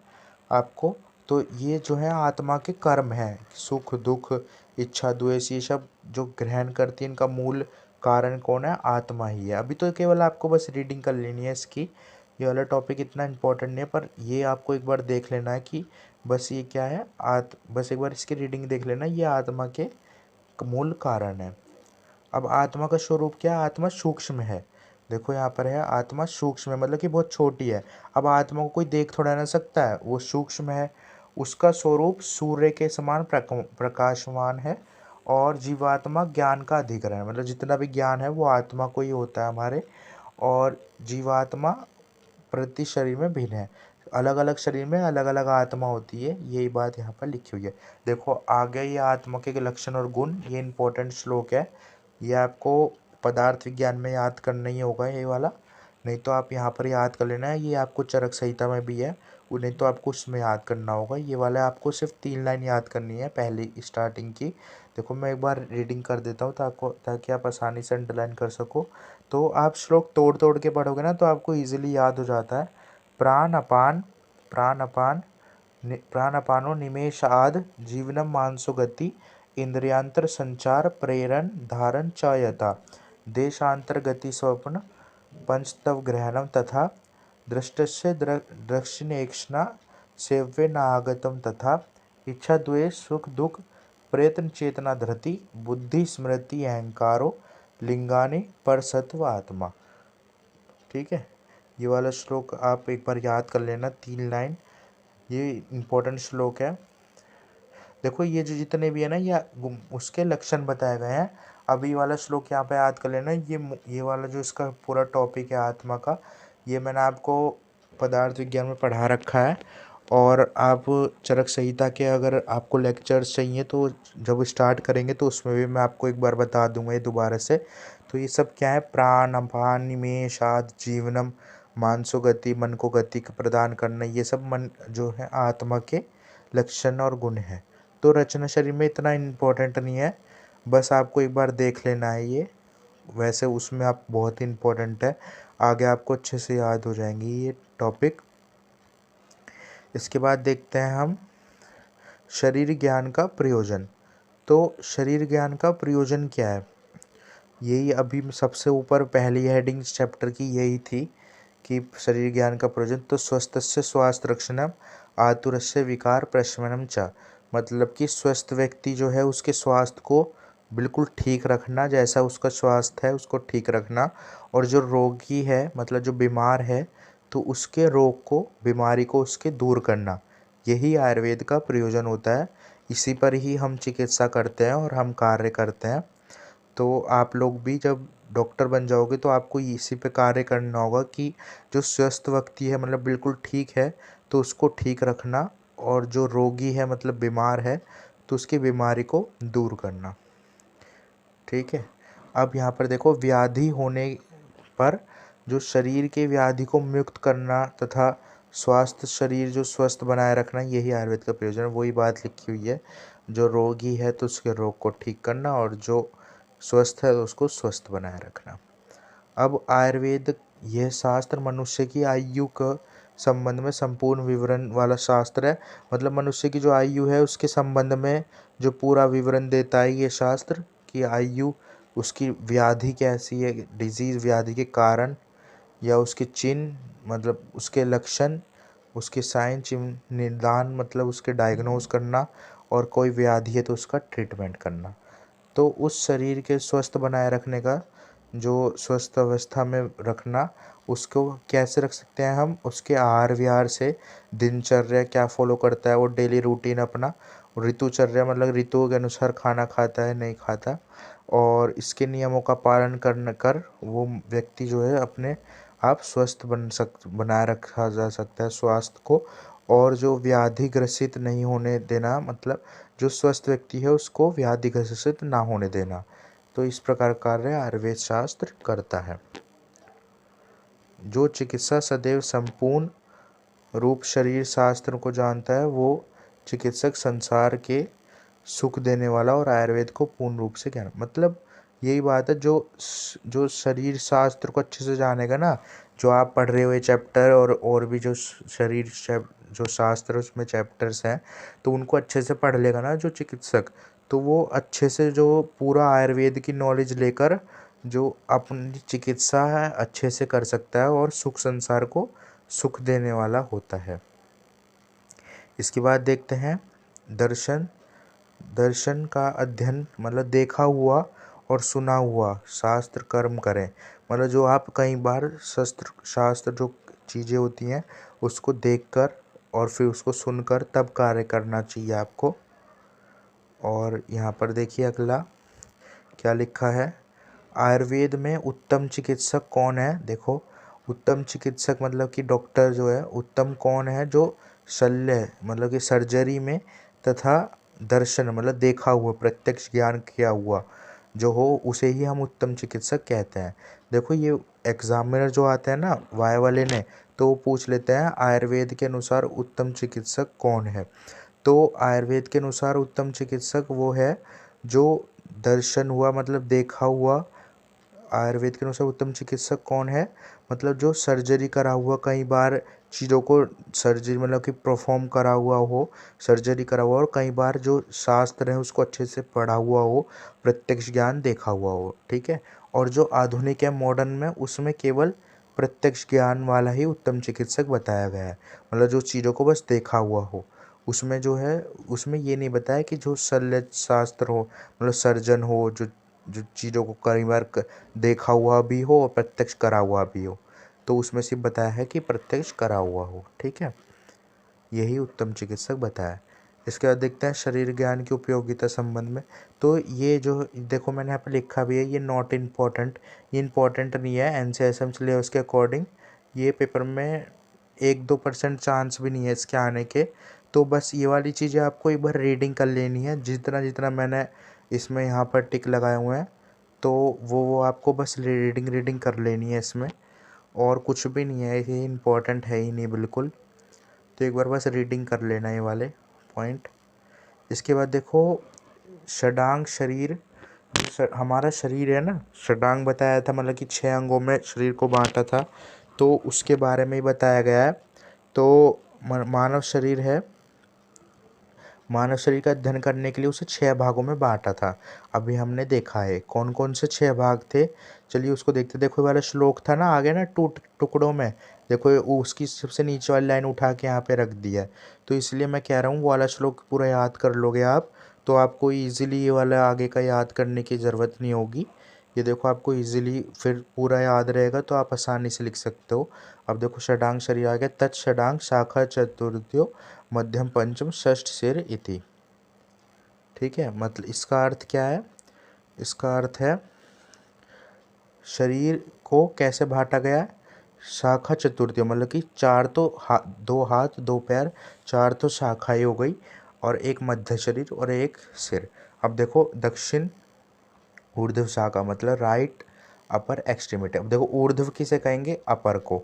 आपको, तो ये जो है आत्मा के कर्म हैं, सुख दुख इच्छा द्वेष, ये सब जो ग्रहण करती है इनका मूल कारण कौन है, आत्मा ही है। अभी तो केवल आपको बस रीडिंग कर लेनी है इसकी, ये वाला टॉपिक इतना इम्पोर्टेंट नहीं है, पर ये आपको एक बार देख लेना है कि बस ये क्या है, बस एक बार इसकी रीडिंग देख लेना, ये आत्मा के मूल कारण है। अब आत्मा का स्वरूप क्या है, आत्मा सूक्ष्म है, देखो यहाँ पर है आत्मा सूक्ष्म है, मतलब कि बहुत छोटी है। अब आत्मा को कोई देख थोड़ा ना सकता है, वो सूक्ष्म है, उसका स्वरूप सूर्य के समान प्रकाशमान है, और जीवात्मा ज्ञान का अधिकरण है, मतलब जितना भी ज्ञान है वो आत्मा को ही होता है हमारे, और जीवात्मा प्रति शरीर में भिन्न है, अलग अलग शरीर में अलग अलग आत्मा होती है, यही बात यहाँ पर लिखी हुई है। देखो आगे ये आत्मा के लक्षण और गुण, ये इंपॉर्टेंट श्लोक है, ये आपको पदार्थ विज्ञान में याद करना ही होगा ये वाला, नहीं तो आप यहाँ पर याद कर लेना है, ये आपको चरक संहिता में भी है, वो नहीं तो आपको उसमें याद करना होगा। ये वाला आपको सिर्फ 3 लाइन याद करनी है पहली स्टार्टिंग की। देखो मैं एक बार रीडिंग कर देता हूँ ताकि आप आसानी से अंडरलाइन कर सको, तो आप श्लोक तोड़ तोड़ के पढ़ोगे ना तो आपको ईजिली याद हो जाता है। प्राण अपान, प्राण अपान प्राण अपानो निमेश आद जीवनम मानसो गति इंद्रियांतर संचार प्रेरण धारण च यथा देशांतर गति स्वप्न पंचतव ग्रहणम तथा दृष्टस्य दक्षिणेक्षणा सेव्य नागतम तथा इच्छा द्वेष सुख दुख प्रयत्न चेतना धृति बुद्धि स्मृति अहंकारो लिंगानि पर सत्व आत्मा। ठीक है, ये वाला श्लोक आप एक बार याद कर लेना, 3 लाइन, ये इम्पोर्टेंट श्लोक है। देखो ये जो जितने भी है ना, ये उसके लक्षण बताए गए हैं। अभी वाला श्लोक यहाँ पे याद कर लेना, ये वाला जो इसका पूरा टॉपिक है आत्मा का, ये मैंने आपको पदार्थ विज्ञान में पढ़ा रखा है, और आप चरक संहिता के अगर आपको लेक्चर्स चाहिए तो जब स्टार्ट करेंगे तो उसमें भी मैं आपको एक बार बता दूंगा ये दोबारा से। तो ये सब क्या है, प्राण अपान निमेश आद जीवनम मानसो गति, मन को गति प्रदान करना, ये सब मन जो है आत्मा के लक्षण और गुण है। तो रचना शरीर में इतना इम्पोर्टेंट नहीं है, बस आपको एक बार देख लेना है ये, वैसे उसमें आप बहुत इम्पोर्टेंट है, आगे आपको अच्छे से याद हो जाएंगी ये टॉपिक। इसके बाद देखते हैं हम शरीर ज्ञान का प्रयोजन। तो शरीर ज्ञान का प्रयोजन क्या है, यही अभी सबसे ऊपर पहली हेडिंग चैप्टर की यही थी कि शरीर ज्ञान का प्रयोजन, तो स्वस्थस्य स्वास्थ्य रक्षणम आतुरस्य विकार प्रशमनम च, मतलब कि स्वस्थ व्यक्ति जो है उसके स्वास्थ्य को बिल्कुल ठीक रखना, जैसा उसका स्वास्थ्य है उसको ठीक रखना, और जो रोगी है मतलब जो बीमार है तो उसके रोग को, बीमारी को उसके दूर करना, यही आयुर्वेद का प्रयोजन होता है। इसी पर ही हम चिकित्सा करते हैं और हम कार्य करते हैं। तो आप लोग भी जब डॉक्टर बन जाओगे तो आपको इसी पे कार्य करना होगा कि जो स्वस्थ व्यक्ति है मतलब बिल्कुल ठीक है तो उसको ठीक रखना, और जो रोगी है मतलब बीमार है तो उसकी बीमारी को दूर करना। ठीक है। अब यहाँ पर देखो, व्याधि होने पर जो शरीर के व्याधि को मुक्त करना तथा स्वास्थ्य शरीर जो स्वस्थ बनाए रखना, यही आयुर्वेद का प्रयोजन है। वही बात लिखी हुई है, जो रोगी है तो उसके रोग को ठीक करना और जो स्वस्थ है तो उसको स्वस्थ बनाए रखना। अब आयुर्वेद यह शास्त्र मनुष्य की आयु का संबंध में संपूर्ण विवरण वाला शास्त्र है। मतलब मनुष्य की जो आयु है उसके संबंध में जो पूरा विवरण देता है ये शास्त्र, कि आयु, उसकी व्याधि कैसी है, डिजीज व्याधि के कारण या उसके चिन्ह मतलब उसके लक्षण, उसके साइन चिन्ह, निदान मतलब उसके डायग्नोज करना, और कोई व्याधि है तो उसका ट्रीटमेंट करना। तो उस शरीर के स्वस्थ बनाए रखने का, जो स्वस्थ अवस्था में रखना, उसको कैसे रख सकते हैं हम, उसके आहार विहार से, दिनचर्या क्या फॉलो करता है वो, डेली रूटीन अपना, ऋतुचर्या मतलब ऋतुओं के अनुसार खाना खाता है नहीं खाता, और इसके नियमों का पालन करने कर वो व्यक्ति जो है अपने आप स्वस्थ बनाए रखा जा सकता है स्वास्थ्य को, और जो व्याधि ग्रसित नहीं होने देना, मतलब जो स्वस्थ व्यक्ति है उसको व्याधि ग्रसित ना होने देना। तो इस प्रकार कार्य आयुर्वेद शास्त्र करता है। जो चिकित्सा सदैव संपूर्ण रूप शरीर शास्त्र को जानता है वो चिकित्सक संसार के सुख देने वाला और आयुर्वेद को पूर्ण रूप से ज्ञान, मतलब यही बात है, जो शरीर शास्त्र को अच्छे से जानेगा ना, जो आप पढ़ रहे हो ये चैप्टर और भी जो जो शास्त्र उसमें चैप्टर्स हैं, तो उनको अच्छे से पढ़ लेगा ना जो चिकित्सक, तो वो अच्छे से जो पूरा आयुर्वेद की नॉलेज लेकर जो अपनी चिकित्सा है अच्छे से कर सकता है और सुख संसार को सुख देने वाला होता है। इसके बाद देखते हैं दर्शन। दर्शन का अध्ययन मतलब देखा हुआ और सुना हुआ शास्त्र कर्म करें, मतलब जो आप कई बार शास्त्र जो चीज़ें होती हैं उसको देखकर और फिर उसको सुनकर तब कार्य करना चाहिए आपको। और यहाँ पर देखिए अगला क्या लिखा है, आयुर्वेद में उत्तम चिकित्सक कौन है। देखो, उत्तम चिकित्सक मतलब कि डॉक्टर जो है उत्तम कौन है, जो शल्य मतलब कि सर्जरी में तथा दर्शन मतलब देखा हुआ प्रत्यक्ष ज्ञान किया हुआ जो हो उसे ही हम उत्तम चिकित्सक कहते हैं। देखो ये एग्जामिनर जो आते हैं ना वाय वाले ने, तो वो पूछ लेते हैं आयुर्वेद के अनुसार उत्तम चिकित्सक कौन है। तो आयुर्वेद के अनुसार उत्तम चिकित्सक वो है जो दर्शन हुआ मतलब देखा हुआ। आयुर्वेद के अनुसार उत्तम चिकित्सक कौन है, मतलब जो सर्जरी करा हुआ, कई बार चीज़ों को सर्जरी मतलब कि परफॉर्म करा हुआ हो, सर्जरी करा हुआ, और कई बार जो शास्त्र है उसको अच्छे से पढ़ा हुआ हो, प्रत्यक्ष ज्ञान देखा हुआ हो। ठीक है। और जो आधुनिक है मॉडर्न में उसमें केवल प्रत्यक्ष ज्ञान वाला ही उत्तम चिकित्सक बताया गया है, मतलब जो चीज़ों को बस देखा हुआ हो। उसमें जो है उसमें ये नहीं बताया कि जो शल्य शास्त्र हो मतलब सर्जन हो, जो जो चीज़ों को कई बार देखा हुआ भी हो और प्रत्यक्ष करा हुआ भी हो, तो उसमें सिर्फ बताया है कि प्रत्यक्ष करा हुआ हो। ठीक है, यही उत्तम चिकित्सक बताया। इसके बाद देखते हैं शरीर ज्ञान की उपयोगिता संबंध में। तो ये जो देखो मैंने यहाँ पे लिखा भी है, ये नॉट इम्पॉर्टेंट, ये इम्पॉर्टेंट नहीं है एनसीएसएम सिलेबस के अकॉर्डिंग। ये पेपर में 1-2% चांस भी नहीं है इसके आने के। तो बस ये वाली चीज़ें आपको एक बार रीडिंग कर लेनी है, जितना जितना मैंने इसमें यहाँ पर टिक लगाए हुए हैं, तो वो आपको बस रीडिंग कर लेनी है इसमें, और कुछ भी नहीं है, ये इम्पोर्टेंट है ही नहीं बिल्कुल। तो एक बार बस रीडिंग कर लेना ये वाले पॉइंट। इसके बाद देखो षडांग शरीर, हमारा शरीर है ना, षडांग बताया था मतलब कि 6 अंगों में शरीर को बांटा था, तो उसके बारे में ही बताया गया है। तो मानव शरीर है, मानव शरीर का अध्ययन करने के लिए उसे 6 भागों में बांटा था। अभी हमने देखा है कौन कौन से 6 भाग थे। चलिए उसको देखते। देखो ये वाला श्लोक था ना, आगे ना टुकड़ों में, देखो उसकी सबसे नीचे वाली लाइन उठा के यहाँ पे रख दिया है। तो इसलिए मैं कह रहा हूँ वो वाला श्लोक पूरा याद कर लोगे आप, तो आपको ईजिली ये वाला आगे का याद करने की ज़रूरत नहीं होगी। ये देखो आपको ईजिली फिर पूरा याद रहेगा तो आप आसानी से लिख सकते हो। अब देखो षडांग शरीर आ गया। तत् षडांग शाखा चतुर्थ्यो मध्यम पंचम षष्ठ सिर इति। ठीक है, मतलब इसका अर्थ क्या है? इसका अर्थ है शरीर को कैसे बांटा गया है? शाखा चतुर्थी, मतलब कि चार तो दो हाथ दो पैर, चार तो शाखाएं हो गई, और एक मध्य शरीर और एक सिर। अब देखो दक्षिण ऊर्ध्व शाखा मतलब राइट अपर एक्सट्रीमिटी। अब देखो ऊर्ध्व किसे कहेंगे? अपर को,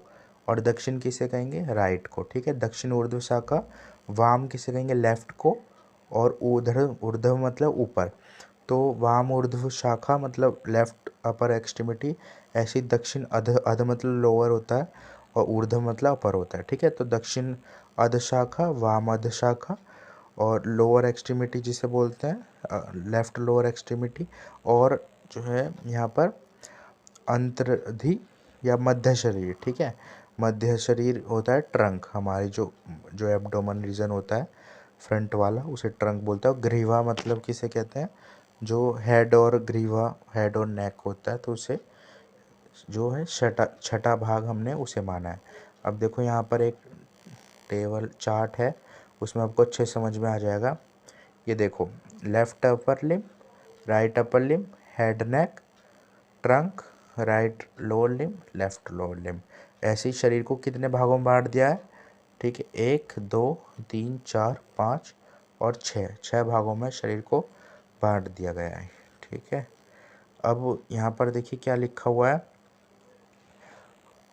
और दक्षिण किसे कहेंगे? राइट को। ठीक है, दक्षिण ऊर्ध्व शाखा। वाम किसे कहेंगे? लेफ्ट को। और ऊर्ध्व ऊर्ध्व मतलब ऊपर, तो वाम ऊर्ध्व शाखा मतलब लेफ्ट अपर एक्सट्रीमिटी। ऐसी दक्षिण अध अध मतलब लोअर होता है, और ऊर्ध्व मतलब अपर होता है। ठीक है, तो दक्षिण अध शाखा, वाम अध शाखा, और लोअर एक्सट्रीमिटी जिसे बोलते हैं लेफ्ट लोअर एक्सट्रीमिटी, और जो है यहाँ पर अंतर्धि या मध्य शरीर। ठीक है, मध्य शरीर होता है ट्रंक, हमारी जो जो एब्डोमन रीजन होता है फ्रंट वाला, उसे ट्रंक बोलता है। ग्रीवा मतलब किसे कहते हैं? जो हेड और ग्रीवा, हेड और नेक होता है, तो उसे जो है छठा भाग हमने उसे माना है। अब देखो यहाँ पर एक टेबल चार्ट है, उसमें आपको अच्छे समझ में आ जाएगा। ये देखो, left upper limb, right upper limb, head neck, trunk, right lower limb, left lower limb. ऐसे ही शरीर को कितने भागों में बांट दिया है? ठीक है, 1 2 3 4 5 और 6 भागों में शरीर को बांट दिया गया है। ठीक है, अब यहाँ पर देखिए क्या लिखा हुआ है।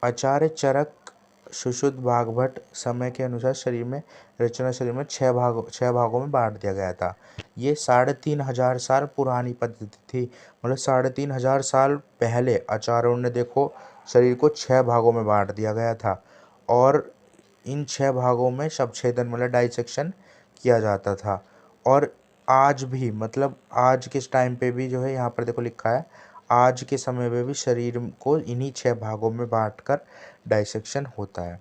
आचार्य चरक सुश्रुत भागभट समय के अनुसार शरीर में रचना शरीर में 6 भागों में बांट दिया गया था। ये 3,500 साल पुरानी पद्धति थी, मतलब 3,500 साल पहले आचार्यों ने देखो शरीर को 6 भागों में बांट दिया गया था, और इन 6 भागों में शवछेदन मतलब डाइसेक्शन किया जाता था। और आज भी, मतलब आज के टाइम पे भी जो है यहाँ पर देखो लिखा है, आज के समय में भी शरीर को इन्हीं 6 भागों में बांटकर डाइसेक्शन होता है।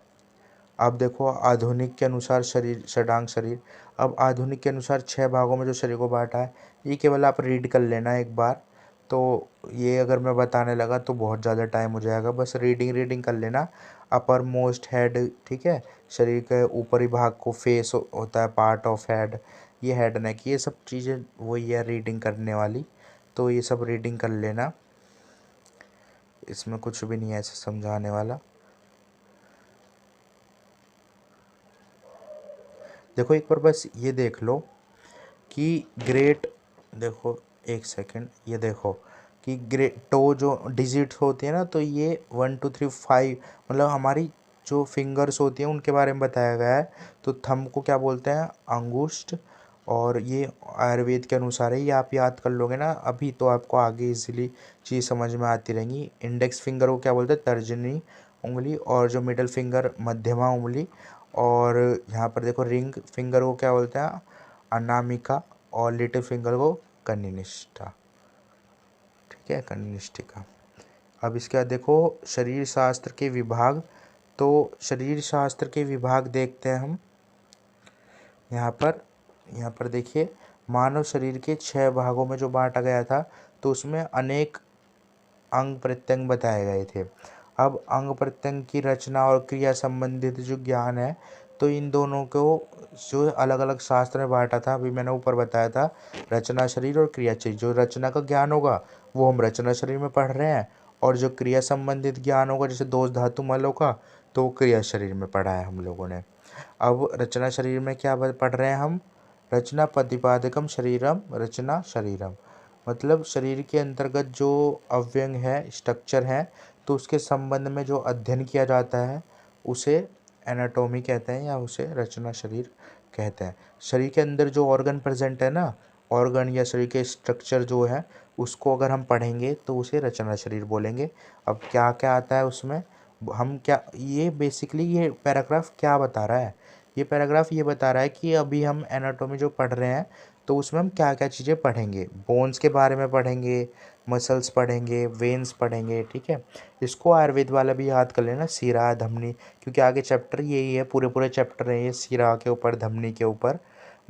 अब देखो आधुनिक के अनुसार शरीर षडांग शरीर। अब आधुनिक के अनुसार 6 भागों में जो शरीर को बांटा है, ये केवल आप रीड कर लेना एक बार। तो ये अगर मैं बताने लगा तो बहुत ज़्यादा टाइम हो जाएगा, बस रीडिंग कर लेना। अपर मोस्ट हेड, ठीक है, शरीर के ऊपरी भाग को फेस होता है, पार्ट ऑफ हेड, ये हेड नेक, ये सब चीज़ें वही है रीडिंग करने वाली, तो ये सब रीडिंग कर लेना, इसमें कुछ भी नहीं है ऐसे समझाने वाला। देखो एक बार बस ये देख लो कि ग्रेट, देखो एक सेकंड, ये देखो कि ग्रेट टो जो डिजिट्स होती है ना, तो ये 1 2 3 5 मतलब हमारी जो फिंगर्स होती हैं उनके बारे में बताया गया है। तो थंब को क्या बोलते हैं? अंगुष्ठ। और ये आयुर्वेद के अनुसार है, ये आप याद कर लोगे ना अभी तो आपको आगे इजीली चीज़ समझ में आती रहेंगी। इंडेक्स फिंगर को क्या बोलते हैं? तर्जनी उंगली। और जो मिडल फिंगर मध्यमा उंगली। और यहाँ पर देखो रिंग फिंगर को क्या बोलते हैं? अनामिका। और लिटिल फिंगर को कनिष्ठा। ठीक है, कनिष्ठिका। अब इसके बाद देखो शरीर शास्त्र के विभाग। तो शरीर शास्त्र के विभाग देखते हैं हम यहाँ पर देखिए, मानव शरीर के 6 भागों में जो बांटा गया था, तो उसमें अनेक अंग प्रत्यंग बताए गए थे। अब अंग प्रत्यंग की रचना और क्रिया संबंधित जो ज्ञान है, तो इन दोनों को जो अलग अलग शास्त्र में बांटा था, अभी मैंने ऊपर बताया था, रचना शरीर और क्रिया शरीर। जो रचना का ज्ञान होगा वो हम रचना शरीर में पढ़ रहे हैं, और जो क्रिया संबंधित ज्ञान होगा जैसे दोष धातु मलों का, तो वो क्रिया शरीर में पढ़ा है हम लोगों ने। अब रचना शरीर में क्या पढ़ रहे हैं हम? रचना प्रतिपादकम शरीरम रचना शरीरम, मतलब शरीर के अंतर्गत जो अव्यंग है, स्ट्रक्चर है, तो उसके संबंध में जो अध्ययन किया जाता है उसे एनाटॉमी कहते हैं, या उसे रचना शरीर कहते हैं। शरीर के अंदर जो ऑर्गन प्रेजेंट है ना, ऑर्गन या शरीर के स्ट्रक्चर जो है, उसको अगर हम पढ़ेंगे तो उसे रचना शरीर बोलेंगे। अब क्या क्या आता है उसमें, हम क्या, ये बेसिकली ये पैराग्राफ क्या बता रहा है ये पैराग्राफ ये बता रहा है कि अभी हम एनाटॉमी जो पढ़ रहे हैं तो उसमें हम क्या क्या चीज़ें पढ़ेंगे। बोन्स के बारे में पढ़ेंगे, मसल्स पढ़ेंगे, वेन्स पढ़ेंगे, ठीक है। इसको आयुर्वेद वाला भी याद कर लेना, शिरा धमनी, क्योंकि आगे चैप्टर यही है, पूरे पूरे चैप्टर है ये, शिरा के ऊपर, धमनी के ऊपर,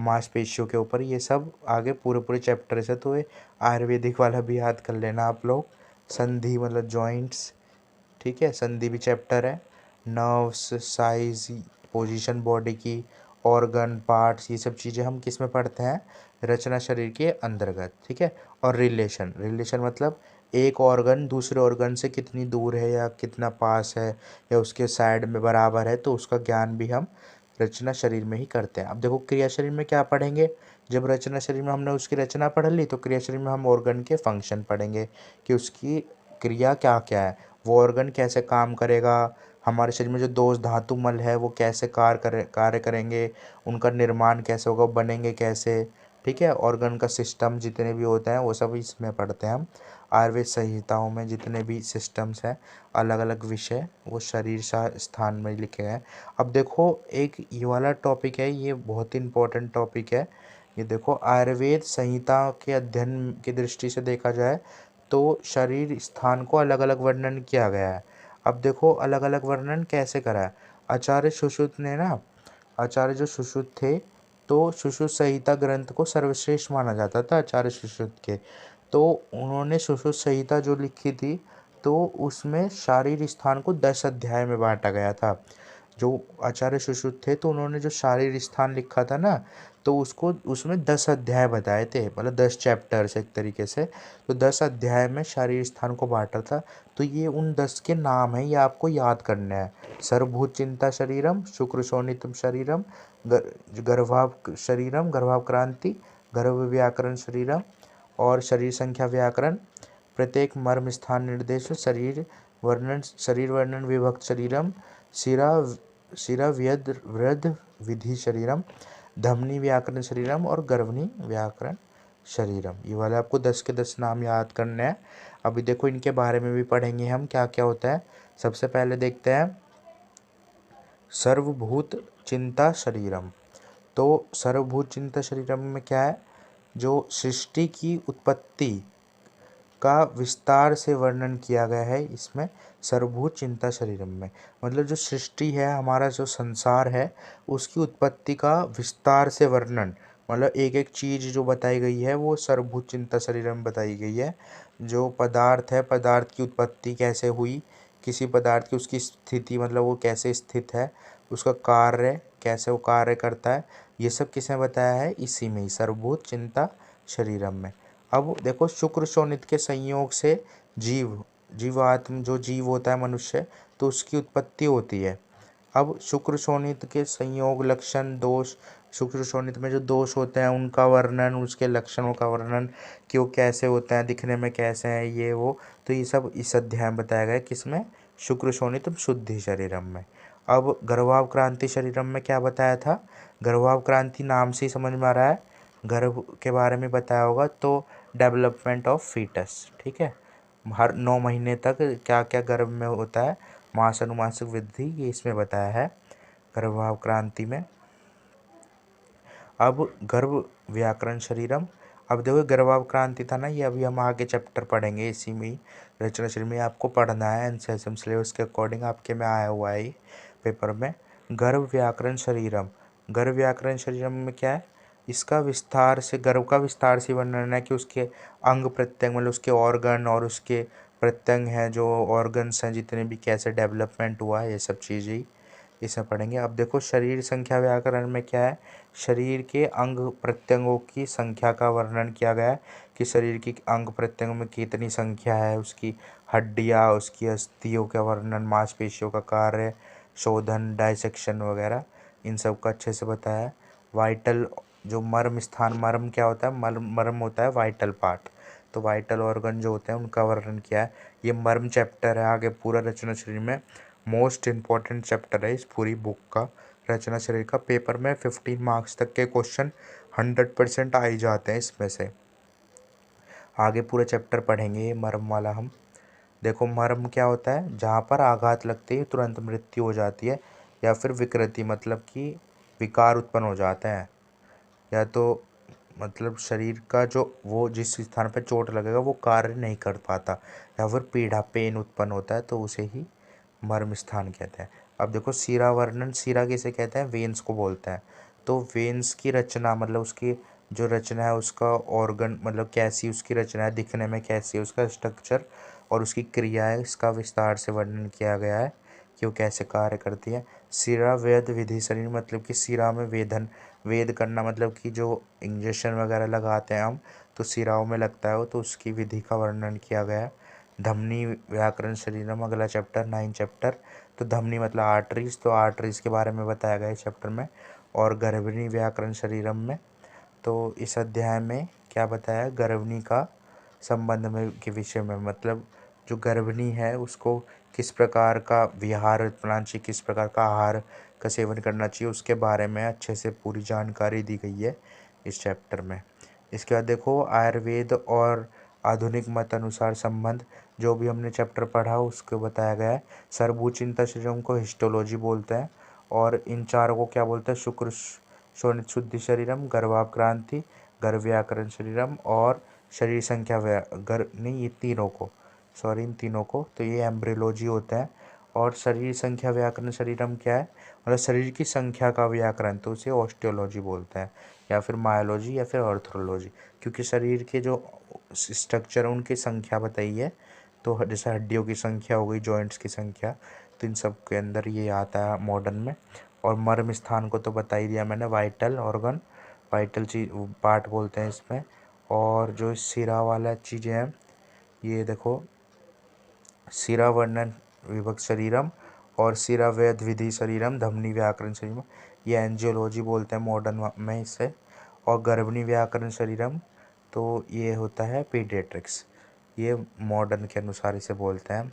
मांसपेशियों के ऊपर, ये सब आगे पूरे पूरे चैप्टर है। तो ये आयुर्वेदिक वाला भी याद कर लेना आप लोग। संधि मतलब जॉइंट्स, ठीक है, संधि भी चैप्टर है। नर्व्स, साइज, पोजीशन बॉडी की, ऑर्गन, पार्ट्स, ये सब चीज़ें हम किस में पढ़ते हैं, रचना शरीर के अंतर्गत, ठीक है। और रिलेशन, रिलेशन मतलब एक ऑर्गन दूसरे ऑर्गन से कितनी दूर है या कितना पास है या उसके साइड में बराबर है, तो उसका ज्ञान भी हम रचना शरीर में ही करते हैं। अब देखो क्रिया शरीर में क्या पढ़ेंगे, जब रचना शरीर में हमने उसकी रचना पढ़ ली तो क्रिया शरीर में हम ऑर्गन के फंक्शन पढ़ेंगे कि उसकी क्रिया क्या क्या है, वो ऑर्गन कैसे काम करेगा, हमारे शरीर में जो दोष धातु मल है वो कैसे कार्य करेंगे, उनका निर्माण कैसे होगा, बनेंगे कैसे, ठीक है। ऑर्गन का सिस्टम जितने भी होते हैं वो सब इसमें पढ़ते हैं हम। आयुर्वेद संहिताओं में जितने भी सिस्टम्स हैं, अलग अलग विषय, वो शरीर स्थान में लिखे हैं। अब देखो एक ये वाला टॉपिक है, ये बहुत ही इम्पोर्टेंट टॉपिक है। ये देखो आयुर्वेद संहिता के अध्ययन की दृष्टि से देखा जाए तो शरीर स्थान को अलग अलग वर्णन किया गया है। अब देखो अलग अलग वर्णन कैसे करा है। आचार्य सुश्रुत ने ना, आचार्य जो सुश्रुत थे, तो सुश्रुत संहिता ग्रंथ को सर्वश्रेष्ठ माना जाता था आचार्य सुश्रुत के। तो उन्होंने सुश्रुत संहिता जो लिखी थी तो उसमें शारीर स्थान को 10 अध्याय में बांटा गया था। जो आचार्य सुश्रुत थे तो उन्होंने जो शारीर स्थान लिखा था ना, तो उसको उसमें 10 अध्याय बताए थे, मतलब 10 चैप्टर्स एक तरीके से। तो 10 अध्याय में शारीर स्थान को बांटा था। तो ये उन 10 के नाम हैं, ये आपको याद करना है। सर्वभूत चिंता शरीरम, शुक्र शोणितम शरीरम, गर्भाव शरीरम, गर्भावक्रांति, गर्भ व्याकरण शरीरम और शरीर संख्या व्याकरण, प्रत्येक मर्म स्थान निर्देश, शरीर वर्णन विभक्त शरीरम, शिरा शिरा व्यद वृद्ध विधि शरीरम, धमनी व्याकरण शरीरम और गर्भनी व्याकरण शरीरम। ये वाले आपको 10 के 10 नाम याद करने हैं। अभी देखो इनके बारे में भी पढ़ेंगे हम क्या क्या होता है। सबसे पहले देखते हैं सर्वभूत चिंता शरीरम। तो सर्वभूत चिंता शरीरम में क्या है, जो सृष्टि की उत्पत्ति का विस्तार से वर्णन किया गया है इसमें सर्वभूत चिंता शरीरम में। मतलब जो सृष्टि है, हमारा जो संसार है, उसकी उत्पत्ति का विस्तार से वर्णन, मतलब एक एक चीज़ जो बताई गई है वो सर्वभूत चिंता शरीरम में बताई गई है। जो पदार्थ है, पदार्थ की उत्पत्ति कैसे हुई, किसी पदार्थ की उसकी स्थिति, मतलब वो कैसे स्थित है, उसका कार्य कैसे वो कार्य करता है, ये सब किसने बताया है, इसी में ही सर्वभूत चिंता शरीरम में। अब देखो शुक्र शोणित के संयोग से जीवात्म जो जीव होता है मनुष्य, तो उसकी उत्पत्ति होती है। अब शुक्र शोणित के संयोग, लक्षण, दोष, शुक्र शोणित में जो दोष होते हैं उनका वर्णन, उसके लक्षणों का वर्णन कि वो कैसे होते हैं, दिखने में कैसे हैं, ये वो, तो ये सब इस अध्याय में बताया गया है। किसमें, शुक्र शोणित शुद्धि शरीरम में। अब गर्भावक्रांति शरीरम में क्या बताया था, गर्भावक्रांति नाम से ही समझ में आ रहा है, गर्भ के बारे में बताया होगा। तो डेवलपमेंट ऑफ फीटस, ठीक है, हर 9 महीने तक क्या क्या गर्भ में होता है, मास अनुमासिक वृद्धि, ये इसमें बताया है गर्भावक्रांति में। अब गर्भ व्याकरण शरीरम। अब देखो गर्भावक्रांति था ना, ये अभी हम आगे चैप्टर पढ़ेंगे इसी में ही, रचना शरीर में आपको पढ़ना है, एनसीएसएम सिलेबस के अकॉर्डिंग आपके में आया हुआ है पेपर में। गर्भ व्याकरण शरीरम, गर्भ व्याकरण शरीरम में क्या है, इसका विस्तार से, गर्भ का विस्तार से वर्णन है कि उसके अंग प्रत्यंग, मतलब उसके ऑर्गन और उसके प्रत्यंग हैं, जो ऑर्गन्स हैं जितने भी, कैसे डेवलपमेंट हुआ है, ये सब चीज़ें इसमें पढ़ेंगे। अब देखो शरीर संख्या व्याकरण में क्या है, शरीर के अंग प्रत्यंगों की संख्या का वर्णन किया गया है कि शरीर की अंग प्रत्यंगों में कितनी संख्या है, उसकी हड्डियाँ, उसकी अस्थियों का वर्णन, मांसपेशियों का कार्य, शोधन, डाइसेक्शन वगैरह, इन सब का अच्छे से बताया है। वाइटल जो मर्म स्थान, मर्म क्या होता है, मर्म होता है वाइटल पार्ट, तो वाइटल ऑर्गन जो होते हैं उनका वर्णन किया है। ये मर्म चैप्टर है, आगे पूरा रचना शरीर में मोस्ट इम्पॉर्टेंट चैप्टर है इस पूरी बुक का, रचना शरीर का। पेपर में 15 मार्क्स तक के क्वेश्चन 100% आ ही जाते हैं इसमें से। आगे पूरा चैप्टर पढ़ेंगे ये मर्म वाला हम। देखो मर्म क्या होता है, जहाँ पर आघात लगते ही तुरंत मृत्यु हो जाती है, या फिर विकृति, मतलब कि विकार उत्पन्न हो जाते हैं, या तो मतलब शरीर का जो वो जिस स्थान पर चोट लगेगा वो कार्य नहीं कर पाता, या फिर पीड़ा पेन उत्पन्न होता है, तो उसे ही मर्म स्थान कहते हैं। अब देखो सीरा वर्णन, सीरा किसे कहते हैं, वेन्स को बोलते हैं। तो वेन्स की रचना मतलब उसकी जो रचना है, उसका ऑर्गन मतलब कैसी उसकी रचना है, दिखने में कैसी है, उसका स्ट्रक्चर और उसकी क्रिया है, इसका विस्तार से वर्णन किया गया है कि वो कैसे कार्य करती है। सिरा वेद विधि शरीर मतलब कि सिरा में वेदन, वेद करना मतलब कि जो इंजेक्शन वगैरह लगाते हैं हम, तो सिराओं में लगता है वो, तो उसकी विधि का वर्णन किया गया है। धमनी व्याकरण शरीरम अगला चैप्टर 9 चैप्टर। तो धमनी मतलब आर्टरीज, तो आर्टरीज के बारे में बताया गया है चैप्टर में। और गर्भनी व्याकरण शरीरम में तो इस अध्याय में क्या बताया, गर्भनी का संबंध में के विषय में, मतलब जो गर्भिणी है उसको किस प्रकार का विहार अपनाना चाहिए, किस प्रकार का आहार का सेवन करना चाहिए, उसके बारे में अच्छे से पूरी जानकारी दी गई है इस चैप्टर में। इसके बाद देखो आयुर्वेद और आधुनिक मत अनुसार संबंध, जो भी हमने चैप्टर पढ़ा उसको बताया गया है। सर्वभूचिंता शरीरम को हिस्टोलॉजी बोलते हैं, और इन चारों को क्या बोलते हैं, शुक्र शोणित शुद्धि शरीरम, गर्भाक्रांति, गर्भ व्याकरण शरीरम और शरीर संख्या नहीं, ये तीनों को, सॉरी इन तीनों को, तो ये एम्ब्रियोलॉजी होता है। और शरीर संख्या व्याकरण शरीरम क्या है, मतलब शरीर की संख्या का व्याकरण, तो उसे ऑस्टियोलॉजी बोलते हैं, या फिर मायोलॉजी या फिर ऑर्थोलॉजी, क्योंकि शरीर के जो स्ट्रक्चर उनकी संख्या बताई है। तो जैसे हड्डियों की संख्या हो गई, जॉइंट्स की संख्या, तो इन सब के अंदर ये आता है मॉडर्न में। और मर्म स्थान को तो बता ही दिया मैंने, वाइटल ऑर्गन, वाइटल चीज पार्ट बोलते हैं इसमें। और जो सिरा वाला चीज़ें हैं, ये देखो सिरा वर्णन विभक्त शरीरम और सिरा वेद विधि शरीरम, धमनी व्याकरण शरीरम, ये एंजियोलॉजी बोलते हैं मॉडर्न में इसे। और गर्भनी व्याकरण शरीरम, तो ये होता है पीडियाट्रिक्स, ये मॉडर्न के अनुसार इसे बोलते हैं।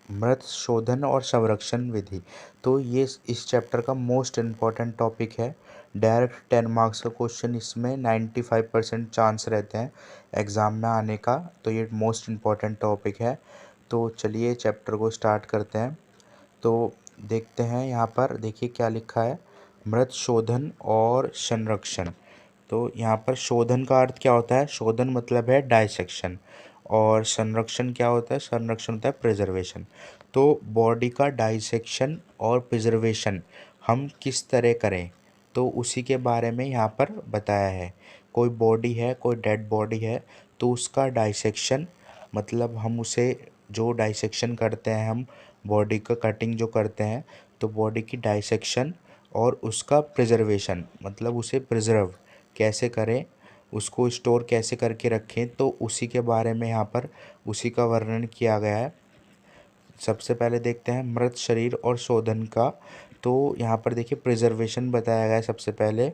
मृत शोधन और संरक्षण विधि, तो ये इस चैप्टर का मोस्ट इम्पॉर्टेंट टॉपिक है। डायरेक्ट 10 मार्क्स का क्वेश्चन इसमें 95% चांस रहते हैं एग्ज़ाम में आने का, तो ये मोस्ट इम्पॉर्टेंट टॉपिक है। तो चलिए चैप्टर को स्टार्ट करते हैं। तो देखते हैं यहाँ पर, देखिए क्या लिखा है, मृत शोधन और संरक्षण। तो यहाँ पर शोधन का अर्थ क्या होता है, शोधन मतलब है डाइसेक्शन, और संरक्षण क्या होता है, संरक्षण होता है प्रिजर्वेशन। तो बॉडी का डाइसेक्शन और प्रिजर्वेशन हम किस तरह करें, तो उसी के बारे में यहाँ पर बताया है। कोई बॉडी है, कोई डेड बॉडी है, तो उसका डाइसेक्शन मतलब हम उसे जो डाइसेक्शन करते हैं, हम बॉडी का कटिंग जो करते हैं, तो बॉडी की डाइसेक्शन और उसका प्रिजर्वेशन मतलब उसे प्रिजर्व कैसे करें, उसको स्टोर कैसे करके रखें, तो उसी के बारे में यहाँ पर उसी का वर्णन किया गया है। सबसे पहले देखते हैं मृत शरीर और शोधन का। तो यहाँ पर देखिए प्रिजर्वेशन बताया गया है। सबसे पहले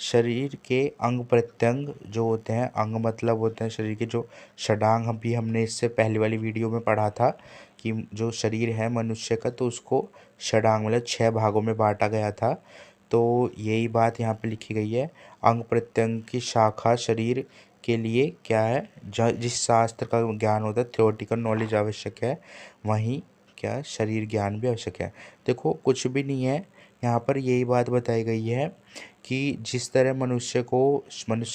शरीर के अंग प्रत्यंग जो होते हैं, अंग मतलब होते हैं शरीर के जो षडांग, भी हमने इससे पहले वाली वीडियो में पढ़ा था कि जो शरीर है मनुष्य का, तो उसको षडांग मतलब 6 भागों में बांटा गया था। तो यही बात यहाँ पे लिखी गई है। अंग प्रत्यंग की शाखा शरीर के लिए क्या है, जिस शास्त्र का ज्ञान होता है, थ्योरेटिकल नॉलेज आवश्यक है, वहीं क्या शरीर ज्ञान भी आवश्यक है। देखो कुछ भी नहीं है, यहाँ पर यही बात बताई गई है कि जिस तरह मनुष्य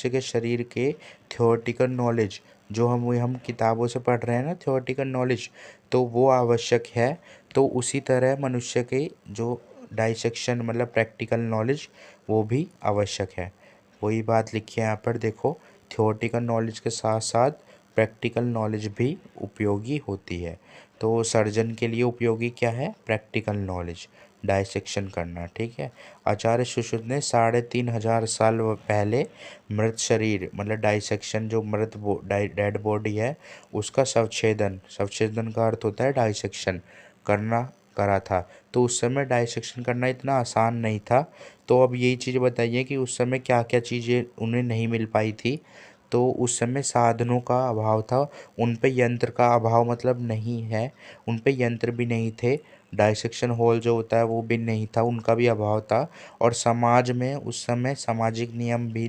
के शरीर के थ्योरेटिकल नॉलेज जो हम किताबों से पढ़ रहे हैं ना, थ्योरेटिकल नॉलेज, तो वो आवश्यक है, तो उसी तरह मनुष्य के जो डाइसेक्शन मतलब प्रैक्टिकल नॉलेज वो भी आवश्यक है। वही बात लिखी है यहाँ पर, देखो थ्योरेटिकल नॉलेज के साथ साथ प्रैक्टिकल नॉलेज भी उपयोगी होती है। तो सर्जन के लिए उपयोगी क्या है, प्रैक्टिकल नॉलेज, डाइसेक्शन करना, ठीक है। आचार्य सुश्रुत ने 3,500 साल पहले मृत शरीर मतलब डाइसेक्शन, जो मृत डेड बॉडी है उसका शवछेदन, शवछेदन का अर्थ होता है डाइसेक्शन करना, करा था। तो उस समय डाइसेक्शन करना इतना आसान नहीं था। तो अब यही चीज़ बताइए कि उस समय क्या क्या चीज़ें उन्हें नहीं मिल पाई थी। तो उस समय साधनों का अभाव था, उन पे यंत्र का अभाव मतलब नहीं है, उन पे यंत्र भी नहीं थे, डाइसेक्शन हॉल जो होता है वो भी नहीं था, उनका भी अभाव था। और समाज में उस समय सामाजिक नियम भी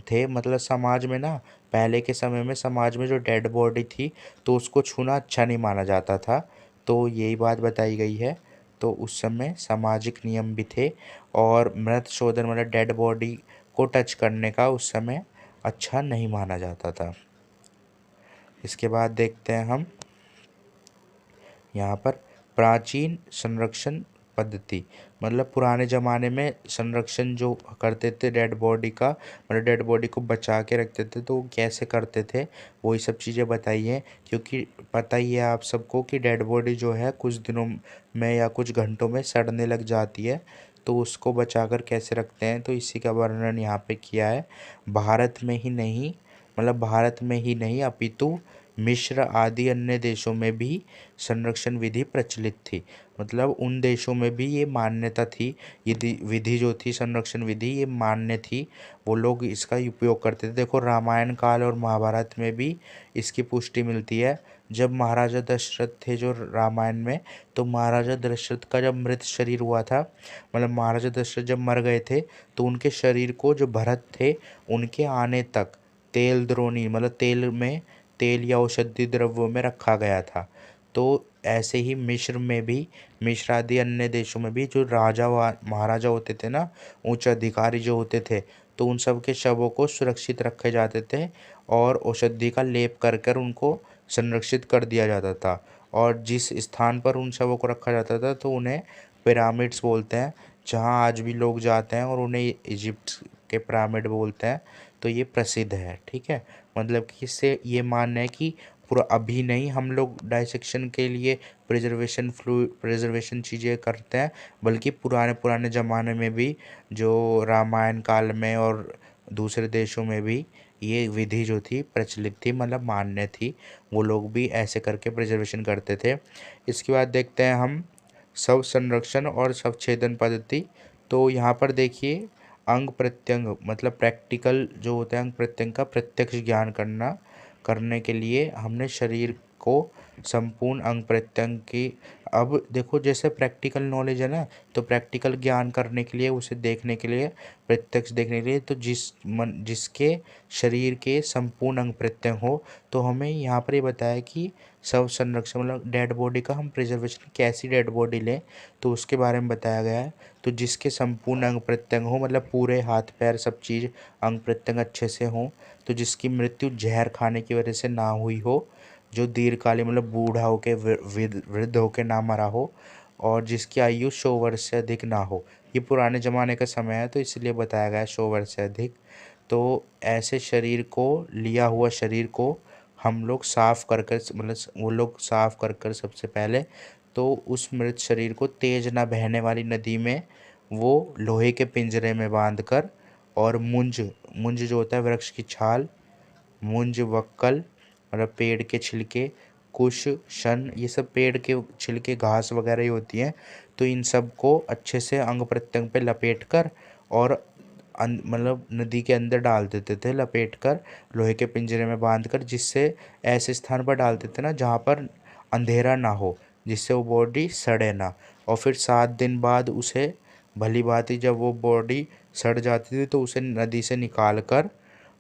थे, मतलब समाज में ना, पहले के समय में समाज में जो डेड बॉडी थी तो उसको छूना अच्छा नहीं माना जाता था। तो यही बात बताई गई है। तो उस समय सामाजिक नियम भी थे और मृत शोधन मतलब डेड बॉडी को टच करने का उस समय अच्छा नहीं माना जाता था। इसके बाद देखते हैं हम यहाँ पर प्राचीन संरक्षण पद्धति, मतलब पुराने ज़माने में संरक्षण जो करते थे डेड बॉडी का, मतलब डेड बॉडी को बचा के रखते थे, तो वो कैसे करते थे वही सब चीज़ें बताई हैं। क्योंकि पता ही है आप सबको कि डेड बॉडी जो है कुछ दिनों में या कुछ घंटों में सड़ने लग जाती है, तो उसको बचाकर कैसे रखते हैं, तो इसी का वर्णन यहाँ पे किया है। भारत में ही नहीं, मतलब भारत में ही नहीं अपितु मिस्र आदि अन्य देशों में भी संरक्षण विधि प्रचलित थी। मतलब उन देशों में भी ये मान्यता थी, ये विधि जो थी संरक्षण विधि ये मान्य थी, वो लोग इसका उपयोग करते थे। देखो रामायण काल और महाभारत में भी इसकी पुष्टि मिलती है। जब महाराजा दशरथ थे जो रामायण में, तो महाराजा दशरथ का जब मृत शरीर हुआ था, मतलब महाराजा दशरथ जब मर गए थे, तो उनके शरीर को जो भरत थे उनके आने तक तेल द्रोणी मतलब तेल में तेल या औषधि द्रव्यों में रखा गया था। तो ऐसे ही मिस्र में भी, मिस्र आदि अन्य देशों में भी जो राजा व महाराजा होते थे ना, उच्च अधिकारी जो होते थे, तो उन सब के शवों को सुरक्षित रखे जाते थे और औषधि का लेप कर कर उनको संरक्षित कर दिया जाता था। और जिस स्थान पर उन शवों को रखा जाता था तो उन्हें पिरामिड्स बोलते हैं, जहाँ आज भी लोग जाते हैं और उन्हें इजिप्ट के पिरामिड बोलते हैं। तो ये प्रसिद्ध है, ठीक है। मतलब कि इससे ये मानना है कि पूरा अभी नहीं हम लोग डाइसेक्शन के लिए प्रिजर्वेशन चीज़ें करते हैं, बल्कि पुराने पुराने ज़माने में भी जो रामायण काल में और दूसरे देशों में भी ये विधि जो थी प्रचलित थी, मतलब मान्य थी। वो लोग भी ऐसे करके प्रिजर्वेशन करते थे। इसके बाद देखते हैं हम शव संरक्षण और शवछेदन पद्धति। तो यहाँ पर देखिए अंग प्रत्यंग मतलब प्रैक्टिकल जो होता है अंग प्रत्यंग का प्रत्यक्ष ज्ञान करने के लिए हमने शरीर को संपूर्ण अंग प्रत्यंग की, अब देखो जैसे प्रैक्टिकल नॉलेज है ना, तो प्रैक्टिकल ज्ञान करने के लिए, उसे देखने के लिए, प्रत्यक्ष देखने के लिए, तो जिसके शरीर के संपूर्ण अंग प्रत्यंग हो, तो हमें यहाँ पर ये बताया कि शव संरक्षण मतलब डेड बॉडी का हम प्रिजर्वेशन कैसी डेड बॉडी लें, तो उसके बारे में बताया गया है। तो जिसके संपूर्ण अंग प्रत्यंग हो, मतलब पूरे हाथ पैर सब चीज़ अंग प्रत्यंग अच्छे से हों, तो जिसकी मृत्यु जहर खाने की वजह से ना हुई हो, जो दीर्घकालीन मतलब बूढ़ा होके वृद्ध होके ना मरा हो, और जिसकी आयु 100 वर्ष से अधिक ना हो। ये पुराने ज़माने का समय है तो इसलिए बताया गया है 100 वर्ष से अधिक। तो ऐसे शरीर को, लिया हुआ शरीर को हम लोग साफ कर कर मतलब वो लोग साफ कर कर सबसे पहले तो उस मृत शरीर को तेज ना बहने वाली नदी में वो लोहे के पिंजरे में बांध कर, और मुंज मुंज जो होता है वृक्ष की छाल, मुंज वक्कल मतलब पेड़ के छिलके, कुश शन, ये सब पेड़ के छिलके घास वगैरह ही होती हैं। तो इन सब को अच्छे से अंग प्रत्यंग पे लपेट कर और मतलब नदी के अंदर डाल देते थे लपेट कर, लोहे के पिंजरे में बांध कर, जिससे ऐसे स्थान पर डालते थे ना जहाँ पर अंधेरा ना हो, जिससे वो बॉडी सड़े ना। और फिर 7 दिन बाद उसे भली भांति जब वो बॉडी सड़ जाती थी तो उसे नदी से निकाल कर,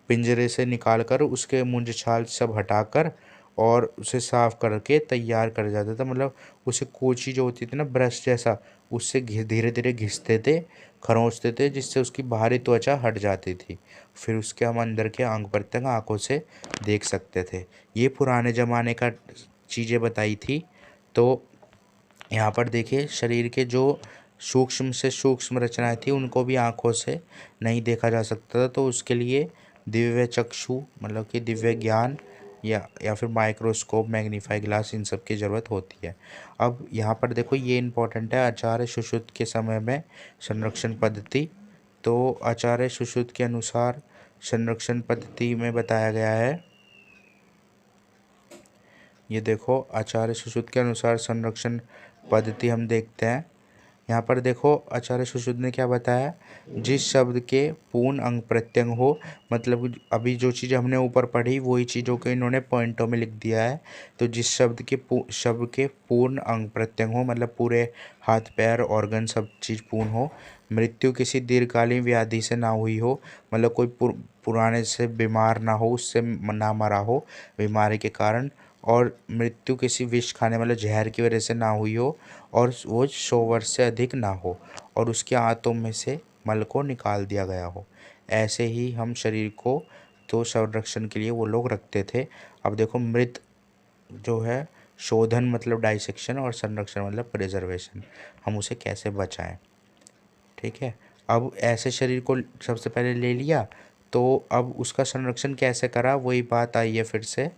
पिंजरे से निकाल कर उसके मुंज छाल सब हटाकर और उसे साफ करके तैयार कर जाता था। मतलब उसे कोची जो होती थी ना ब्रश जैसा, उससे धीरे धीरे घिसते थे, खरोंचते थे, जिससे उसकी बाहरी त्वचा हट जाती थी। फिर उसके हम अंदर के अंग प्रत्यंग आंखों से देख सकते थे। ये पुराने ज़माने का चीज़ें बताई थी। तो यहाँ पर देखिए शरीर के जो सूक्ष्म से सूक्ष्म रचनाएं थी उनको भी आंखों से नहीं देखा जा सकता था, तो उसके लिए दिव्य चक्षु मतलब कि दिव्य ज्ञान या फिर माइक्रोस्कोप, मैग्नीफाई ग्लास, इन सब की ज़रूरत होती है। अब यहाँ पर देखो ये इम्पोर्टेंट है आचार्य सुश्रुत के समय में संरक्षण पद्धति। तो आचार्य सुश्रुत के अनुसार संरक्षण पद्धति में बताया गया है, ये देखो आचार्य सुश्रुत के अनुसार संरक्षण पद्धति हम देखते हैं। यहाँ पर देखो आचार्य सुश्रुत ने क्या बताया, जिस शब्द के पूर्ण अंग प्रत्यंग हो, मतलब अभी जो चीज़ हमने ऊपर पढ़ी वही चीज़ों को इन्होंने पॉइंटों में लिख दिया है। तो जिस शब्द के पूर्ण अंग प्रत्यंग हो, मतलब पूरे हाथ पैर ऑर्गन सब चीज़ पूर्ण हो, मृत्यु किसी दीर्घकालीन व्याधि से ना हुई हो, मतलब कोई पुराने से बीमार ना हो, उससे ना मरा हो बीमारी के कारण, और मृत्यु किसी विष खाने वाले जहर की वजह से ना हुई हो और वो 100 वर्ष से अधिक ना हो और उसके आंतों में से मल को निकाल दिया गया हो। ऐसे ही हम शरीर को तो संरक्षण के लिए वो लोग रखते थे। अब देखो मृत जो है शोधन मतलब डाइसेक्शन और संरक्षण मतलब प्रिजर्वेशन, हम उसे कैसे बचाएं। ठीक है, अब ऐसे शरीर को सबसे पहले ले लिया तो अब उसका संरक्षण कैसे करा, वही बात आई है फिर से।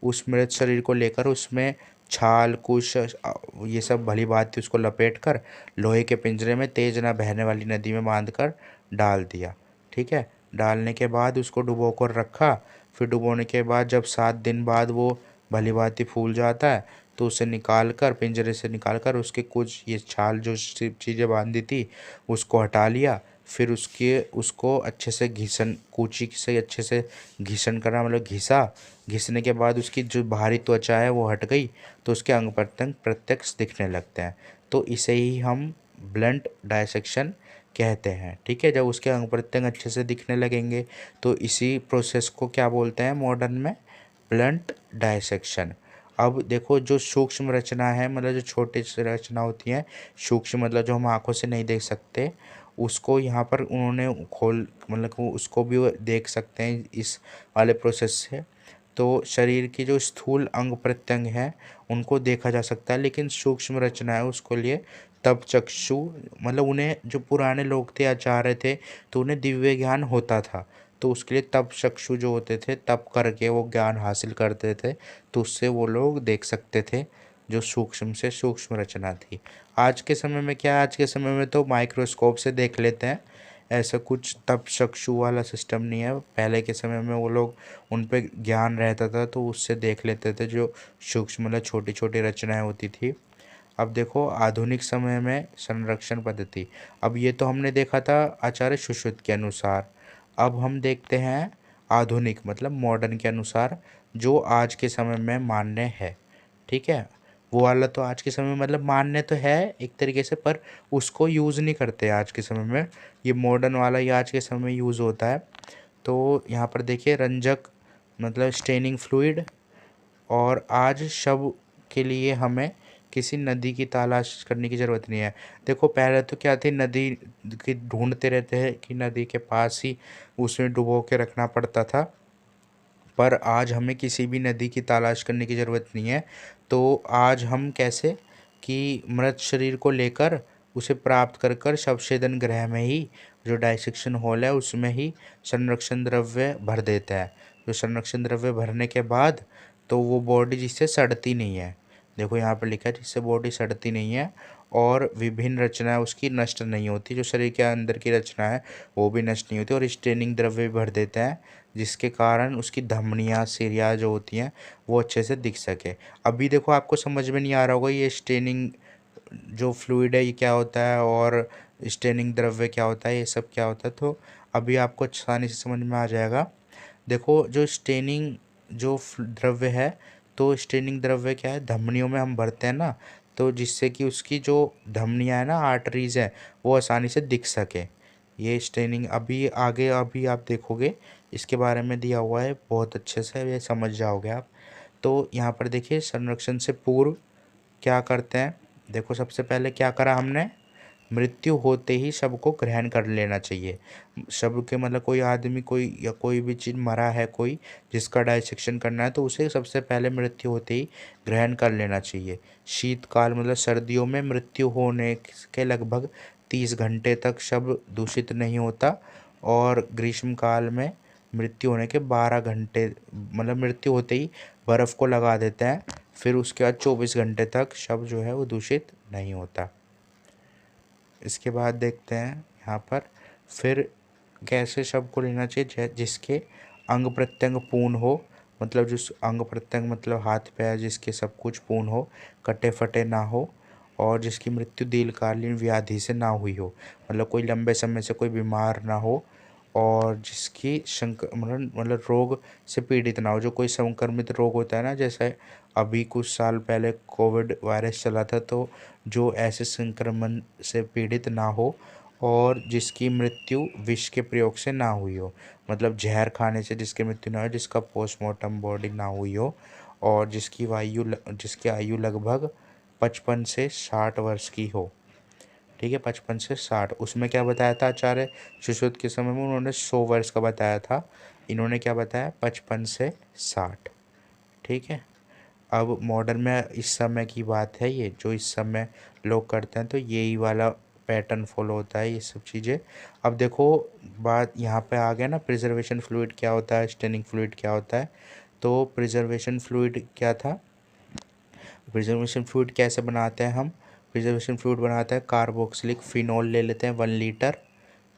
उस मृत शरीर को लेकर उसमें छाल कुश ये सब भली बात थी, उसको लपेट कर लोहे के पिंजरे में तेज ना बहने वाली नदी में बांध कर डाल दिया। ठीक है, डालने के बाद उसको डुबो कर रखा। फिर डुबोने के बाद जब 7 दिन बाद वो भली भांति फूल जाता है तो उसे निकाल कर पिंजरे से निकाल कर उसके कुछ ये छाल जो चीज़ें बांधी थी उसको हटा लिया। फिर उसको अच्छे से घिसन कूची से अच्छे से घिसन करा मतलब घिसा। घिसने के बाद उसकी जो बाहरी त्वचा है वो हट गई तो उसके अंग प्रत्यंग प्रत्यक्ष दिखने लगते हैं। तो इसे ही हम ब्लंट डायसेक्शन कहते हैं। ठीक है, जब उसके अंग प्रत्यंग अच्छे से दिखने लगेंगे तो इसी प्रोसेस को क्या बोलते हैं मॉडर्न में, ब्लंट डायसेक्शन। अब देखो जो सूक्ष्म रचना है मतलब जो छोटी सी रचना होती है, सूक्ष्म मतलब जो हम आंखों से नहीं देख सकते, उसको यहाँ पर उन्होंने खोल मतलब वो उसको भी वो देख सकते हैं इस वाले प्रोसेस से। तो शरीर की जो स्थूल अंग प्रत्यंग हैं उनको देखा जा सकता है, लेकिन सूक्ष्म रचना है उसको लिए तब चक्षु मतलब उन्हें जो पुराने लोग थे आचार्य थे तो उन्हें दिव्य ज्ञान होता था, तो उसके लिए तप चक्षु जो होते थे तप करके वो ज्ञान हासिल करते थे तो उससे वो लोग देख सकते थे जो सूक्ष्म से सूक्ष्म रचना थी। आज के समय में क्या है, आज के समय में तो माइक्रोस्कोप से देख लेते हैं, ऐसा कुछ तप चक्षु वाला सिस्टम नहीं है। पहले के समय में वो लोग उन पे ज्ञान रहता था तो उससे देख लेते थे जो सूक्ष्म मतलब छोटी छोटी रचनाएं होती थी। अब देखो आधुनिक समय में संरक्षण पद्धति, अब ये तो हमने देखा था आचार्य सुश्रुत के अनुसार। अब हम देखते हैं आधुनिक मतलब मॉडर्न के अनुसार जो आज के समय में मान्य है। ठीक है, वो वाला तो आज के समय में मतलब मान्य तो है एक तरीके से, पर उसको यूज़ नहीं करते आज के समय में। ये मॉडर्न वाला ही आज के समय में यूज़ होता है। तो यहाँ पर देखिए रंजक मतलब स्टेनिंग फ्लूइड, और आज शव के लिए हमें किसी नदी की तलाश करने की ज़रूरत नहीं है। देखो पहले तो क्या थी, नदी की ढूंढते रहते हैं कि नदी के पास ही उसमें डुबो के रखना पड़ता था, पर आज हमें किसी भी नदी की तलाश करने की ज़रूरत नहीं है। तो आज हम कैसे कि मृत शरीर को लेकर उसे प्राप्त कर कर शवछेदन गृह में ही जो डाइसेक्शन हॉल है उसमें ही संरक्षण द्रव्य भर देता है। जो संरक्षण द्रव्य भरने के बाद तो वो बॉडी जिससे सड़ती नहीं है, देखो यहाँ पर लिखा है जिससे बॉडी सड़ती नहीं है और विभिन्न रचनाएं उसकी नष्ट नहीं होती, जो शरीर के अंदर की रचना है वो भी नष्ट नहीं होती, और स्टेनिंग द्रव्य भी भर देते हैं जिसके कारण उसकी धमनियाँ सिरिया जो होती हैं वो अच्छे से दिख सके। अभी देखो आपको समझ में नहीं आ रहा होगा ये स्टेनिंग जो फ्लूइड है ये क्या होता है और स्टेनिंग द्रव्य क्या होता है, ये सब क्या होता है, तो अभी आपको आसानी से समझ में आ जाएगा। देखो जो स्टेनिंग जो द्रव्य है, तो स्टेनिंग द्रव्य क्या है, धमनियों में हम भरते हैं ना, तो जिससे कि उसकी जो धमनियाँ है ना आर्टरीज है वो आसानी से दिख सके। ये स्टेनिंग अभी आगे अभी आप देखोगे इसके बारे में दिया हुआ है बहुत अच्छे से, ये समझ जाओगे आप। तो यहाँ पर देखिए संरक्षण से पूर्व क्या करते हैं, देखो सबसे पहले क्या करा हमने, मृत्यु होते ही शव को ग्रहण कर लेना चाहिए। शव के मतलब कोई आदमी कोई या कोई भी चीज़ मरा है कोई जिसका डाइसेक्शन करना है तो उसे सबसे पहले मृत्यु होते ही ग्रहण कर लेना चाहिए। शीतकाल मतलब सर्दियों में मृत्यु होने के लगभग 30 घंटे तक शव दूषित नहीं होता, और ग्रीष्म काल में मृत्यु होने के 12 घंटे मतलब मृत्यु होते ही बर्फ़ को लगा देते हैं, फिर उसके बाद 24 घंटे तक शव जो है वो दूषित नहीं होता। इसके बाद देखते हैं यहाँ पर फिर कैसे शव को लेना चाहिए, जिसके अंग प्रत्यंग पूर्ण हो, मतलब जिस अंग प्रत्यंग मतलब हाथ पैर जिसके सब कुछ पूर्ण हो, कटे फटे ना हो, और जिसकी मृत्यु दीर्घकालीन व्याधि से ना हुई हो, मतलब कोई लंबे समय से कोई बीमार ना हो, और जिसकी मतलब रोग से पीड़ित ना हो, जो कोई संक्रमित रोग होता है ना, जैसे अभी कुछ साल पहले कोविड वायरस चला था, तो जो ऐसे संक्रमण से पीड़ित ना हो, और जिसकी मृत्यु विष के प्रयोग से ना हुई हो, मतलब जहर खाने से जिसकी मृत्यु ना हो, जिसका पोस्टमार्टम बॉडी ना हुई हो, और जिसकी आयु लगभग 55 से 60 वर्ष की हो। ठीक है, 55 से 60। उसमें क्या बताया था आचार्य सुश्रुत के समय में, उन्होंने 100 वर्ष का बताया था, इन्होंने क्या बताया 55 से 60। ठीक है, अब मॉडर्न में इस समय की बात है, ये जो इस समय लोग करते हैं तो यही वाला पैटर्न फॉलो होता है, ये सब चीज़ें। अब देखो बात यहाँ पे आ गया ना, प्रिजर्वेशन फ्लूइड क्या होता है, स्टेनिंग फ्लूइड क्या होता है। तो प्रिजर्वेशन फ्लूइड क्या था, प्रिजर्वेशन फ्लूइड कैसे बनाते हैं हम, प्रिजर्वेशन फ्लूइड बनाते हैं कार्बोक्सिलिक फिनॉल ले लेते हैं 1 लीटर,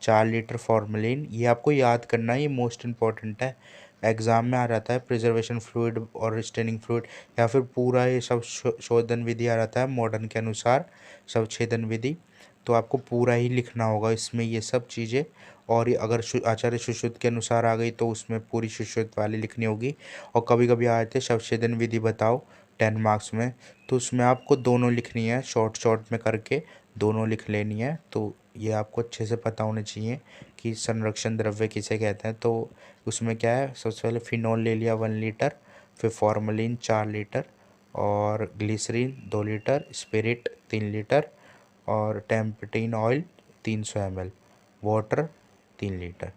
4 लीटर फॉर्मेलिन। ये आपको याद करना है, ये मोस्ट इम्पॉर्टेंट है, एग्जाम में आ जाता है प्रिजर्वेशन फ्लूइड और स्टेनिंग फ्लूइड, या फिर पूरा ये सब शोधन विधि आ जाता है मॉडर्न के अनुसार, शवछेदन विधि। तो आपको पूरा ही लिखना होगा इसमें ये सब चीज़ें। और ये अगर आचार्य सुश्रुत के अनुसार आ गई तो उसमें पूरी सुश्रुत वाली लिखनी होगी। और कभी कभी आ जाते शवछेदन विधि बताओ 10 मार्क्स में, तो उसमें आपको दोनों लिखनी है, शॉर्ट शॉर्ट में करके दोनों लिख लेनी है। तो ये आपको अच्छे से पता होने चाहिए कि संरक्षण द्रव्य किसे कहते हैं। तो उसमें क्या है, सबसे पहले फिनॉल ले लिया 1 लीटर, फिर फॉर्मलिन 4 लीटर, और ग्लिसरीन 2 लीटर, स्पिरिट 3 लीटर, और टेम्पटिन ऑयल 300 ml, वाटर 3 लीटर।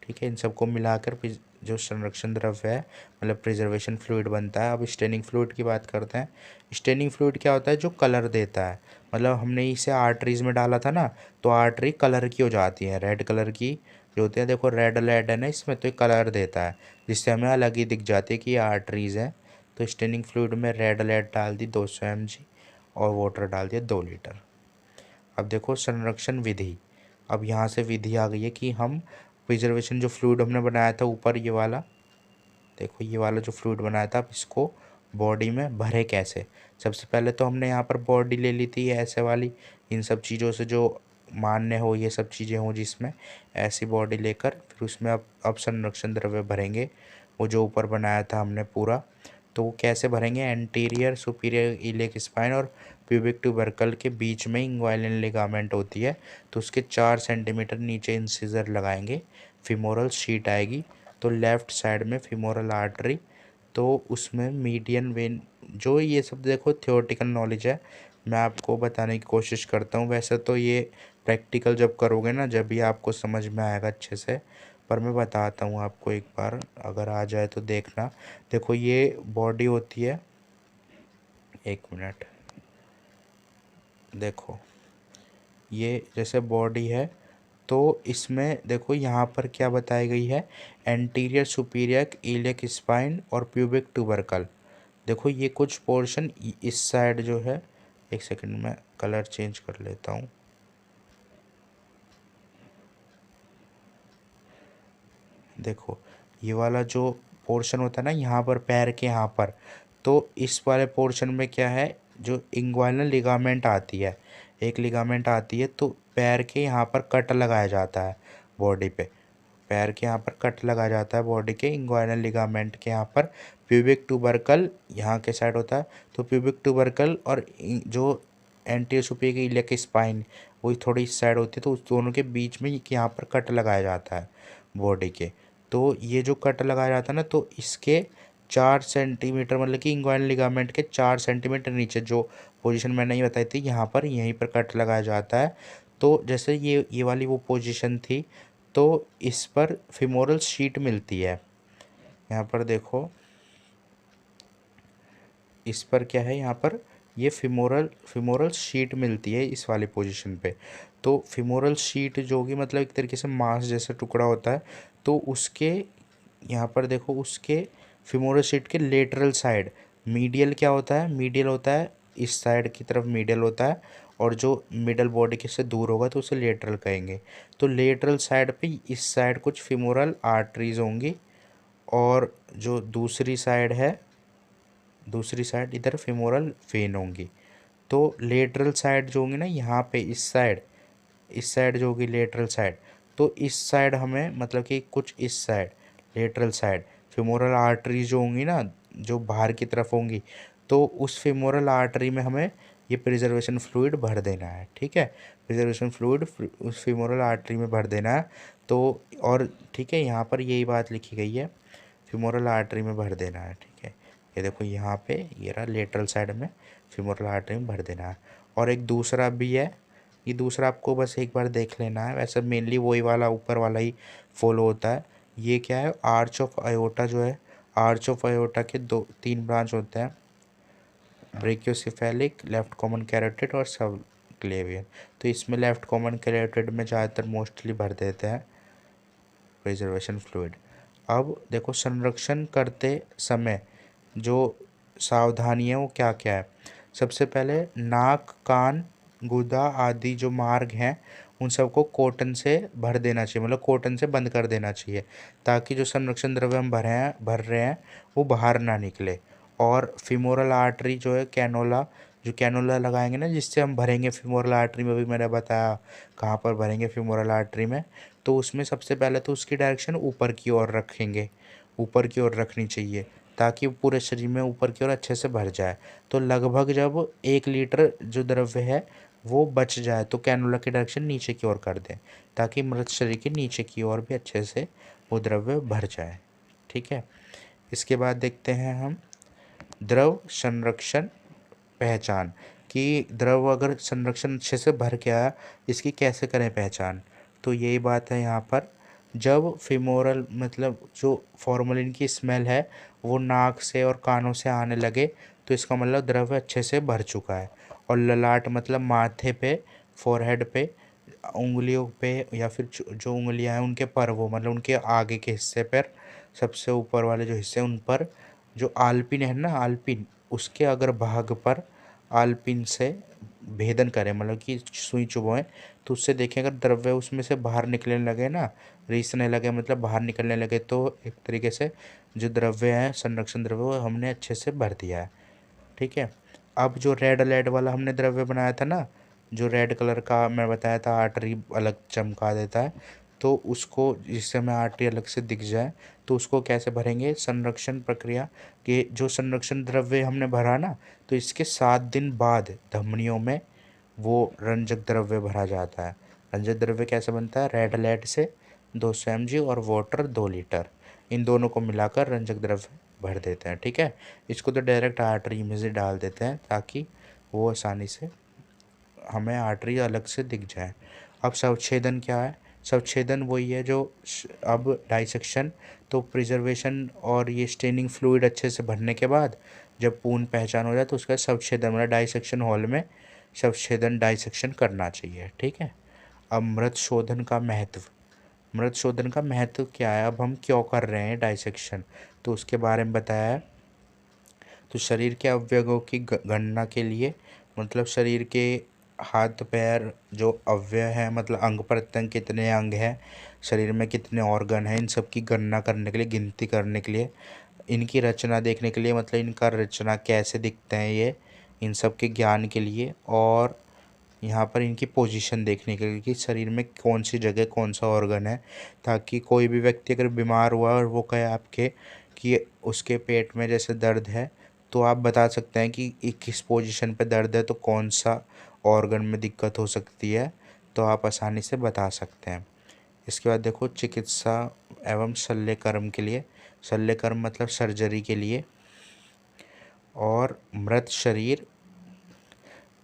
ठीक है, इन सबको मिलाकर जो संरक्षण द्रव्य है मतलब प्रिजर्वेशन फ्लूइड बनता है। अब स्टेनिंग फ्लूइड की बात करते हैं। स्टेनिंग फ्लूइड क्या होता है, जो कलर देता है, मतलब हमने इसे आर्टरीज में डाला था ना, तो आर्टरी कलर की हो जाती है, रेड कलर की जो होती है, देखो रेड रेड है ना इसमें, तो ये कलर देता है, जिससे हमें अलग ही दिख जाती है कि ये आर्टरीज है। तो स्टेनिंग फ्लूइड में रेड लेड डाल दी 200 mg, और वाटर डाल दिया 2 लीटर। अब देखो संरक्षण विधि, अब यहाँ से विधि आ गई है कि हम प्रिजर्वेशन जो फ्लूइड हमने बनाया था ऊपर ये वाला, देखो ये वाला जो फ्लूइड बनाया था, अब इसको बॉडी में भरे कैसे। सबसे पहले तो हमने यहाँ पर बॉडी ले ली थी ऐसे वाली, इन सब चीज़ों से जो मान्य हो, ये सब चीज़ें हों जिसमें, ऐसी बॉडी लेकर फिर उसमें अब संरक्षण द्रव्य भरेंगे, वो जो ऊपर बनाया था हमने पूरा। तो वो कैसे भरेंगे, एंटीरियर सुपीरियर इलियक स्पाइन और प्यूबिक ट्यूबरकल के बीच में इंग्वाइलिन लिगामेंट होती है, तो उसके 4 सेंटीमीटर नीचे इंसिजर लगाएंगे, फिमोरल शीट आएगी। तो लेफ़्ट साइड में फिमोरल आर्टरी, तो उसमें मीडियन वेन, जो ये सब देखो थियोरेटिकल नॉलेज है, मैं आपको बताने की कोशिश करता हूँ। वैसे तो ये प्रैक्टिकल जब करोगे ना, जब भी आपको समझ में आएगा अच्छे से, पर मैं बताता हूँ आपको एक बार, अगर आ जाए तो देखना। देखो ये बॉडी होती है, एक मिनट, देखो ये जैसे बॉडी है, तो इसमें देखो यहाँ पर क्या बताई गई है, एंटीरियर सुपीरियर इलियक स्पाइन और प्यूबिक ट्यूबरकल। देखो ये कुछ पोर्शन इस साइड जो है, एक सेकंड में कलर चेंज कर लेता हूँ। देखो ये वाला जो पोर्शन होता है ना यहाँ पर, पैर के यहाँ पर, तो इस वाले पोर्शन में क्या है, जो इंग्वाइनल लिगामेंट आती है, एक लिगामेंट आती है, तो पैर के यहाँ पर कट लगाया जाता है बॉडी पे, पैर के यहाँ पर कट लगाया जाता है बॉडी के इंग्वाइनल लिगामेंट के यहाँ पर। प्यूबिक ट्यूबरकल यहाँ के साइड होता है, तो प्यूबिक ट्यूबरकल और जो एंटीरियर सुपीरियर इलियक स्पाइन वही थोड़ी इस साइड होती है, तो उस दोनों के बीच में यहाँ पर कट लगाया जाता है बॉडी के। तो ये जो कट लगाया जाता है ना, तो इसके 4 सेंटीमीटर, मतलब कि इंग्वाइनल लिगामेंट के 4 सेंटीमीटर नीचे, जो पोजीशन मैंने नहीं बताई थी, यहाँ पर यहीं पर कट लगाया जाता है। तो जैसे ये वाली वो पोजीशन थी, तो इस पर फिमोरल शीट मिलती है, यहाँ पर देखो इस पर क्या है, यहाँ पर ये फिमोरल शीट मिलती है इस वाली पोजीशन पे। तो फिमोरल शीट जो होगी, मतलब एक तरीके से मांस जैसा टुकड़ा होता है, तो उसके यहाँ पर देखो, उसके फिमोरल शीट के लेटरल साइड मीडियल क्या होता है, मीडियल होता है इस साइड की तरफ मीडियल होता है, और जो मिडल बॉडी के से दूर होगा तो उसे लेटरल कहेंगे। तो लेटरल साइड पे इस साइड कुछ फिमोरल आर्टरीज होंगी, और जो दूसरी साइड इधर फिमोरल वेन होंगी। तो लेटरल साइड जो होंगी ना यहाँ पे, इस साइड जो होगी लेटरल साइड, तो इस साइड हमें, मतलब कि कुछ इस side lateral side femoral artery जो होंगी ना, जो बाहर की तरफ होंगी, तो उस फिमोरल आर्टरी में हमें ये प्रिजर्वेशन फ्लूइड भर देना है। ठीक है, प्रिजर्वेशन फ्लूइड उस फिमोरल आर्टरी में भर देना है। तो और ठीक है, यहाँ पर यही बात लिखी गई है, फिमोरल आर्टरी में भर देना है। ठीक है, ये देखो यहाँ पे ये रहा लेटरल साइड में फीमोरल आर्टरी में भर देना है। और एक दूसरा भी है, ये दूसरा आपको बस एक बार देख लेना है, वैसे मेनली वही वाला ऊपर वाला ही फॉलो होता है। ये क्या है, आर्च ऑफ आयोटा जो है, आर्च ऑफ आयोटा के 3 ब्रांच होते हैं, ब्रेकियोसेफेलिक, लेफ्ट कॉमन कैरोटिड और सब क्लेवियन। तो इसमें लेफ्ट कॉमन कैरोटिड में ज़्यादातर मोस्टली भर देते हैं प्रिजर्वेशन फ्लूइड। अब देखो संरक्षण करते समय जो सावधानी है वो क्या क्या है। सबसे पहले नाक, कान, गुदा आदि जो मार्ग हैं उन सबको कॉटन से भर देना चाहिए, मतलब कॉटन से बंद कर देना चाहिए, ताकि जो संरक्षण द्रव्य हम भर रहे हैं वो बाहर ना निकले। और फीमोरल आर्टरी जो है, कैनोला, जो कैनोला लगाएंगे ना जिससे हम भरेंगे फीमोरल आर्टरी में, भी मैंने बताया कहाँ पर भरेंगे फीमोरल आर्टरी में, तो उसमें सबसे पहले तो उसकी डायरेक्शन ऊपर की ओर रखेंगे, ऊपर की ओर रखनी चाहिए, ताकि पूरे शरीर में ऊपर की ओर अच्छे से भर जाए। तो लगभग जब 1 लीटर जो द्रव्य है वो बच जाए तो कैनुला की डायरेक्शन नीचे की ओर कर दें, ताकि मृत शरीर के नीचे की ओर भी अच्छे से वो द्रव्य भर जाए। ठीक है, इसके बाद देखते हैं हम द्रव संरक्षण पहचान, कि द्रव अगर संरक्षण अच्छे से भर के आया इसकी कैसे करें पहचान। तो यही बात है यहाँ पर, जब फीमोरल मतलब जो फॉर्मलिन की स्मेल है वो नाक से और कानों से आने लगे तो इसका मतलब द्रव्य अच्छे से भर चुका है। और ललाट मतलब माथे पे, फोरहेड पे, उंगलियों पे, या फिर जो उंगलियां हैं उनके पर्वों मतलब उनके आगे के हिस्से पर, सबसे ऊपर वाले जो हिस्से उन पर, जो आल्पिन है ना, आल्पिन, उसके अगर भाग पर आल्पिन से भेदन करें, मतलब कि सुई चुभोएं, तो उससे देखें अगर द्रव्य उसमें से बाहर निकलने लगे ना, रिसने लगे मतलब बाहर निकलने लगे, तो एक तरीके से जो द्रव्य है संरक्षण द्रव्य वो हमने अच्छे से भर दिया है। ठीक है, अब जो रेड लेड वाला हमने द्रव्य बनाया था ना, जो रेड कलर का मैं बताया था आर्टरी अलग चमका देता है, तो उसको जिससे हमें आर्टरी अलग से दिख जाए, तो उसको कैसे भरेंगे, संरक्षण प्रक्रिया के जो संरक्षण द्रव्य हमने भरा ना, तो इसके 7 दिन बाद धमनियों में वो रंजक द्रव्य भरा जाता है। रंजक द्रव्य कैसे बनता है, रेड लेड से 200 mg और वाटर 2 लीटर, इन दोनों को मिलाकर रंजक द्रव्य भर देते हैं। ठीक है, इसको तो डायरेक्ट आर्टरी में से डाल देते हैं ताकि वो आसानी से हमें आर्टरी अलग से दिख जाए। अब शवछेदन क्या है, शवछेदन वही है जो अब डाइसेक्शन, तो प्रिजर्वेशन और ये स्टेनिंग फ्लूइड अच्छे से भरने के बाद जब पूर्ण पहचान हो जाए तो उसका शवछेदन मतलब डाइसेक्शन हॉल में शवछेदन डाइसेक्शन करना चाहिए। ठीक है, अब मृत शोधन का महत्व, मृत शोधन का महत्व क्या है, अब हम क्यों कर रहे हैं डाइसेक्शन, तो उसके बारे में बताया है। तो शरीर के अवयवों की गणना के लिए, मतलब शरीर के हाथ पैर जो अवयव हैं, मतलब अंग प्रत्यंग कितने अंग हैं, शरीर में कितने ऑर्गन हैं, इन सब की गणना करने के लिए, गिनती करने के लिए, इनकी रचना देखने के लिए, मतलब इनका रचना कैसे दिखते हैं ये, इन सब के ज्ञान के लिए, और यहाँ पर इनकी पोजीशन देखने के लिए कि शरीर में कौन सी जगह कौन सा ऑर्गन है, ताकि कोई भी व्यक्ति अगर बीमार हुआ और वो कहे आपके कि उसके पेट में जैसे दर्द है, तो आप बता सकते हैं कि किस पोजीशन पे दर्द है, तो कौन सा ऑर्गन में दिक्कत हो सकती है, तो आप आसानी से बता सकते हैं। इसके बाद देखो चिकित्सा एवं शल्यकर्म के लिए, शल्यकर्म मतलब सर्जरी के लिए, और मृत शरीर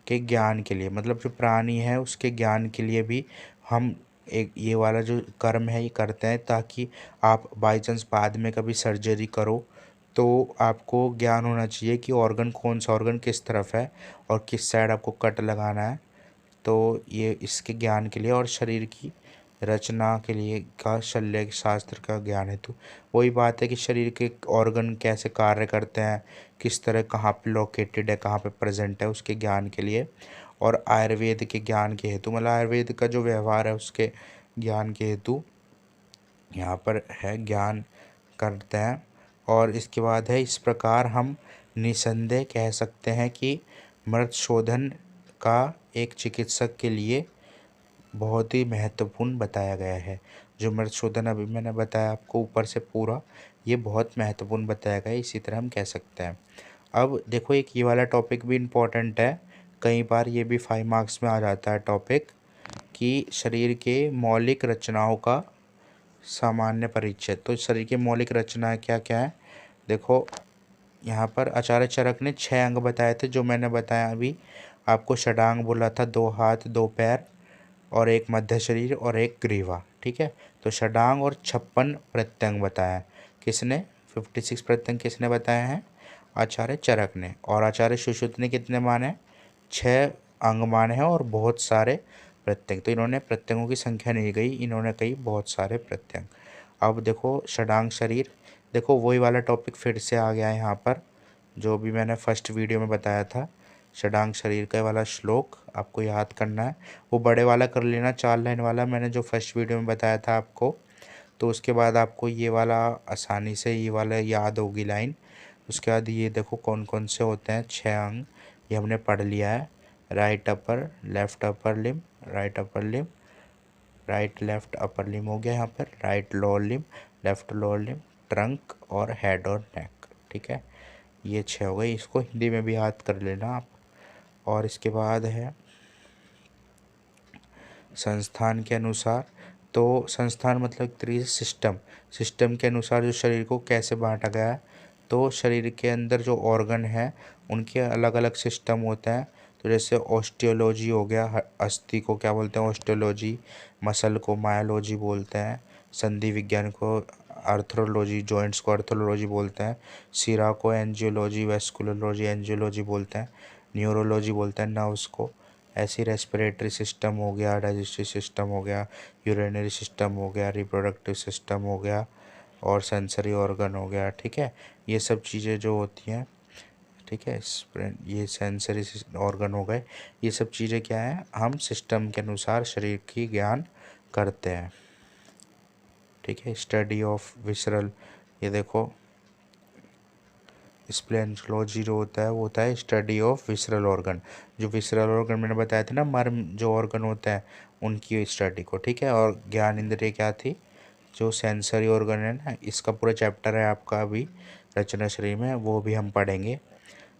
के ज्ञान के लिए, मतलब जो प्राणी है उसके ज्ञान के लिए भी हम एक ये वाला जो कर्म है ये करते हैं, ताकि आप बाई चांस बाद में कभी सर्जरी करो तो आपको ज्ञान होना चाहिए कि ऑर्गन कौन सा ऑर्गन किस तरफ है और किस साइड आपको कट लगाना है। तो ये इसके ज्ञान के लिए, और शरीर की रचना के लिए का शल्य शास्त्र का ज्ञान हेतु, वही बात है कि शरीर के ऑर्गन कैसे कार्य करते हैं, किस तरह कहाँ पे लोकेटेड है, कहाँ पे प्रेजेंट है, उसके ज्ञान के लिए, और आयुर्वेद के ज्ञान के हेतु, मतलब आयुर्वेद का जो व्यवहार है उसके ज्ञान के हेतु यहाँ पर है, ज्ञान करते हैं। और इसके बाद है, इस प्रकार हम निसंदेह कह सकते हैं कि मृत शोधन का एक चिकित्सक के लिए बहुत ही महत्वपूर्ण बताया गया है। जो मृत शोधन अभी मैंने बताया आपको ऊपर से पूरा, ये बहुत महत्वपूर्ण बताया गया है, इसी तरह हम कह सकते हैं। अब देखो एक ये वाला टॉपिक भी इम्पोर्टेंट है, कई बार ये भी 5 मार्क्स में आ जाता है टॉपिक, कि शरीर के मौलिक रचनाओं का सामान्य परिचय। तो शरीर की मौलिक रचना क्या क्या है, देखो यहाँ पर आचार्य चरक ने 6 अंग बताए थे, जो मैंने बताया अभी आपको। षडांग बोला था, 2 हाथ 2 पैर और एक मध्य शरीर और एक ग्रीवा, ठीक है। तो षडांग और 56 प्रत्यंग बताया किसने? 56 प्रत्यंग किसने बताए हैं? आचार्य चरक ने। और आचार्य सुश्रुत ने कितने माने? 6 अंग माने हैं और बहुत सारे प्रत्यंग। तो इन्होंने प्रत्यंगों की संख्या नहीं कही, इन्होंने कही बहुत सारे प्रत्यंग। अब देखो षडांग शरीर, देखो वही वाला टॉपिक फिर से आ गया है यहाँ पर, जो भी मैंने फर्स्ट वीडियो में बताया था। षडांग शरीर का वाला श्लोक आपको याद करना है, वो बड़े वाला कर लेना, 4 लाइन वाला, मैंने जो फर्स्ट वीडियो में बताया था आपको। तो उसके बाद आपको ये वाला आसानी से ये वाला याद होगी लाइन। उसके बाद ये देखो कौन कौन से होते हैं 6 अंग, ये हमने पढ़ लिया है। Right upper, left upper limb, right upper limb, right left upper लिम हो गया यहाँ पर, right lower limb, left lower लिम, ट्रंक और हेड और नेक, ठीक है। ये 6 हो गई, इसको हिंदी में भी याद कर लेना आप। और इसके बाद है संस्थान के अनुसार। तो संस्थान मतलब एक तरीके से सिस्टम, सिस्टम के अनुसार जो शरीर को कैसे बांटा गया है। तो शरीर के अंदर जो ऑर्गन है उनके अलग अलग सिस्टम होते हैं। तो जैसे ऑस्टियोलॉजी हो गया, अस्थि को क्या बोलते हैं? ऑस्टियोलॉजी। मसल को मायोलॉजी बोलते हैं। संधि विज्ञान को आर्थरोलॉजी, जॉइंट्स को आर्थरोलॉजी बोलते हैं। सिरा को एंजियोलॉजी, वेस्कुलरलॉजी एंजियोलॉजी बोलते हैं। न्यूरोलॉजी बोलते हैं नर्व्स को। ऐसी रेस्पिरेटरी सिस्टम हो गया, डाइजेस्टिव सिस्टम हो गया, यूरिनरी सिस्टम हो गया, रिप्रोडक्टिव सिस्टम हो गया और सेंसरी ऑर्गन हो गया, ठीक है। ये सब चीज़ें जो होती हैं, ठीक है, ये सेंसरी ऑर्गन हो गए। ये सब चीज़ें क्या हैं? हम सिस्टम के अनुसार शरीर की ज्ञान करते हैं, ठीक है। स्टडी ऑफ विसरल, ये देखो स्प्लेन्थोलॉजी जो होता है वो होता है स्टडी ऑफ विसरल ऑर्गन। जो विसरल ऑर्गन मैंने बताया था ना, मर्म जो ऑर्गन होते हैं उनकी स्टडी को, ठीक है। और ज्ञान इंद्रिय क्या थी? जो सेंसरी ऑर्गन है ना, इसका पूरा चैप्टर है आपका अभी रचना शरीर में, वो भी हम पढ़ेंगे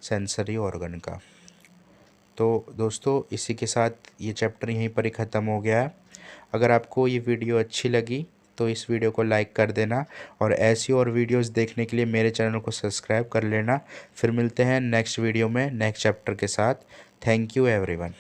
सेंसरी ऑर्गन का। तो दोस्तों इसी के साथ ये चैप्टर यहीं पर ही ख़त्म हो गया है। अगर आपको ये वीडियो अच्छी लगी तो इस वीडियो को लाइक कर देना और ऐसी और वीडियोस देखने के लिए मेरे चैनल को सब्सक्राइब कर लेना। फिर मिलते हैं नेक्स्ट वीडियो में नेक्स्ट चैप्टर के साथ। Thank you everyone.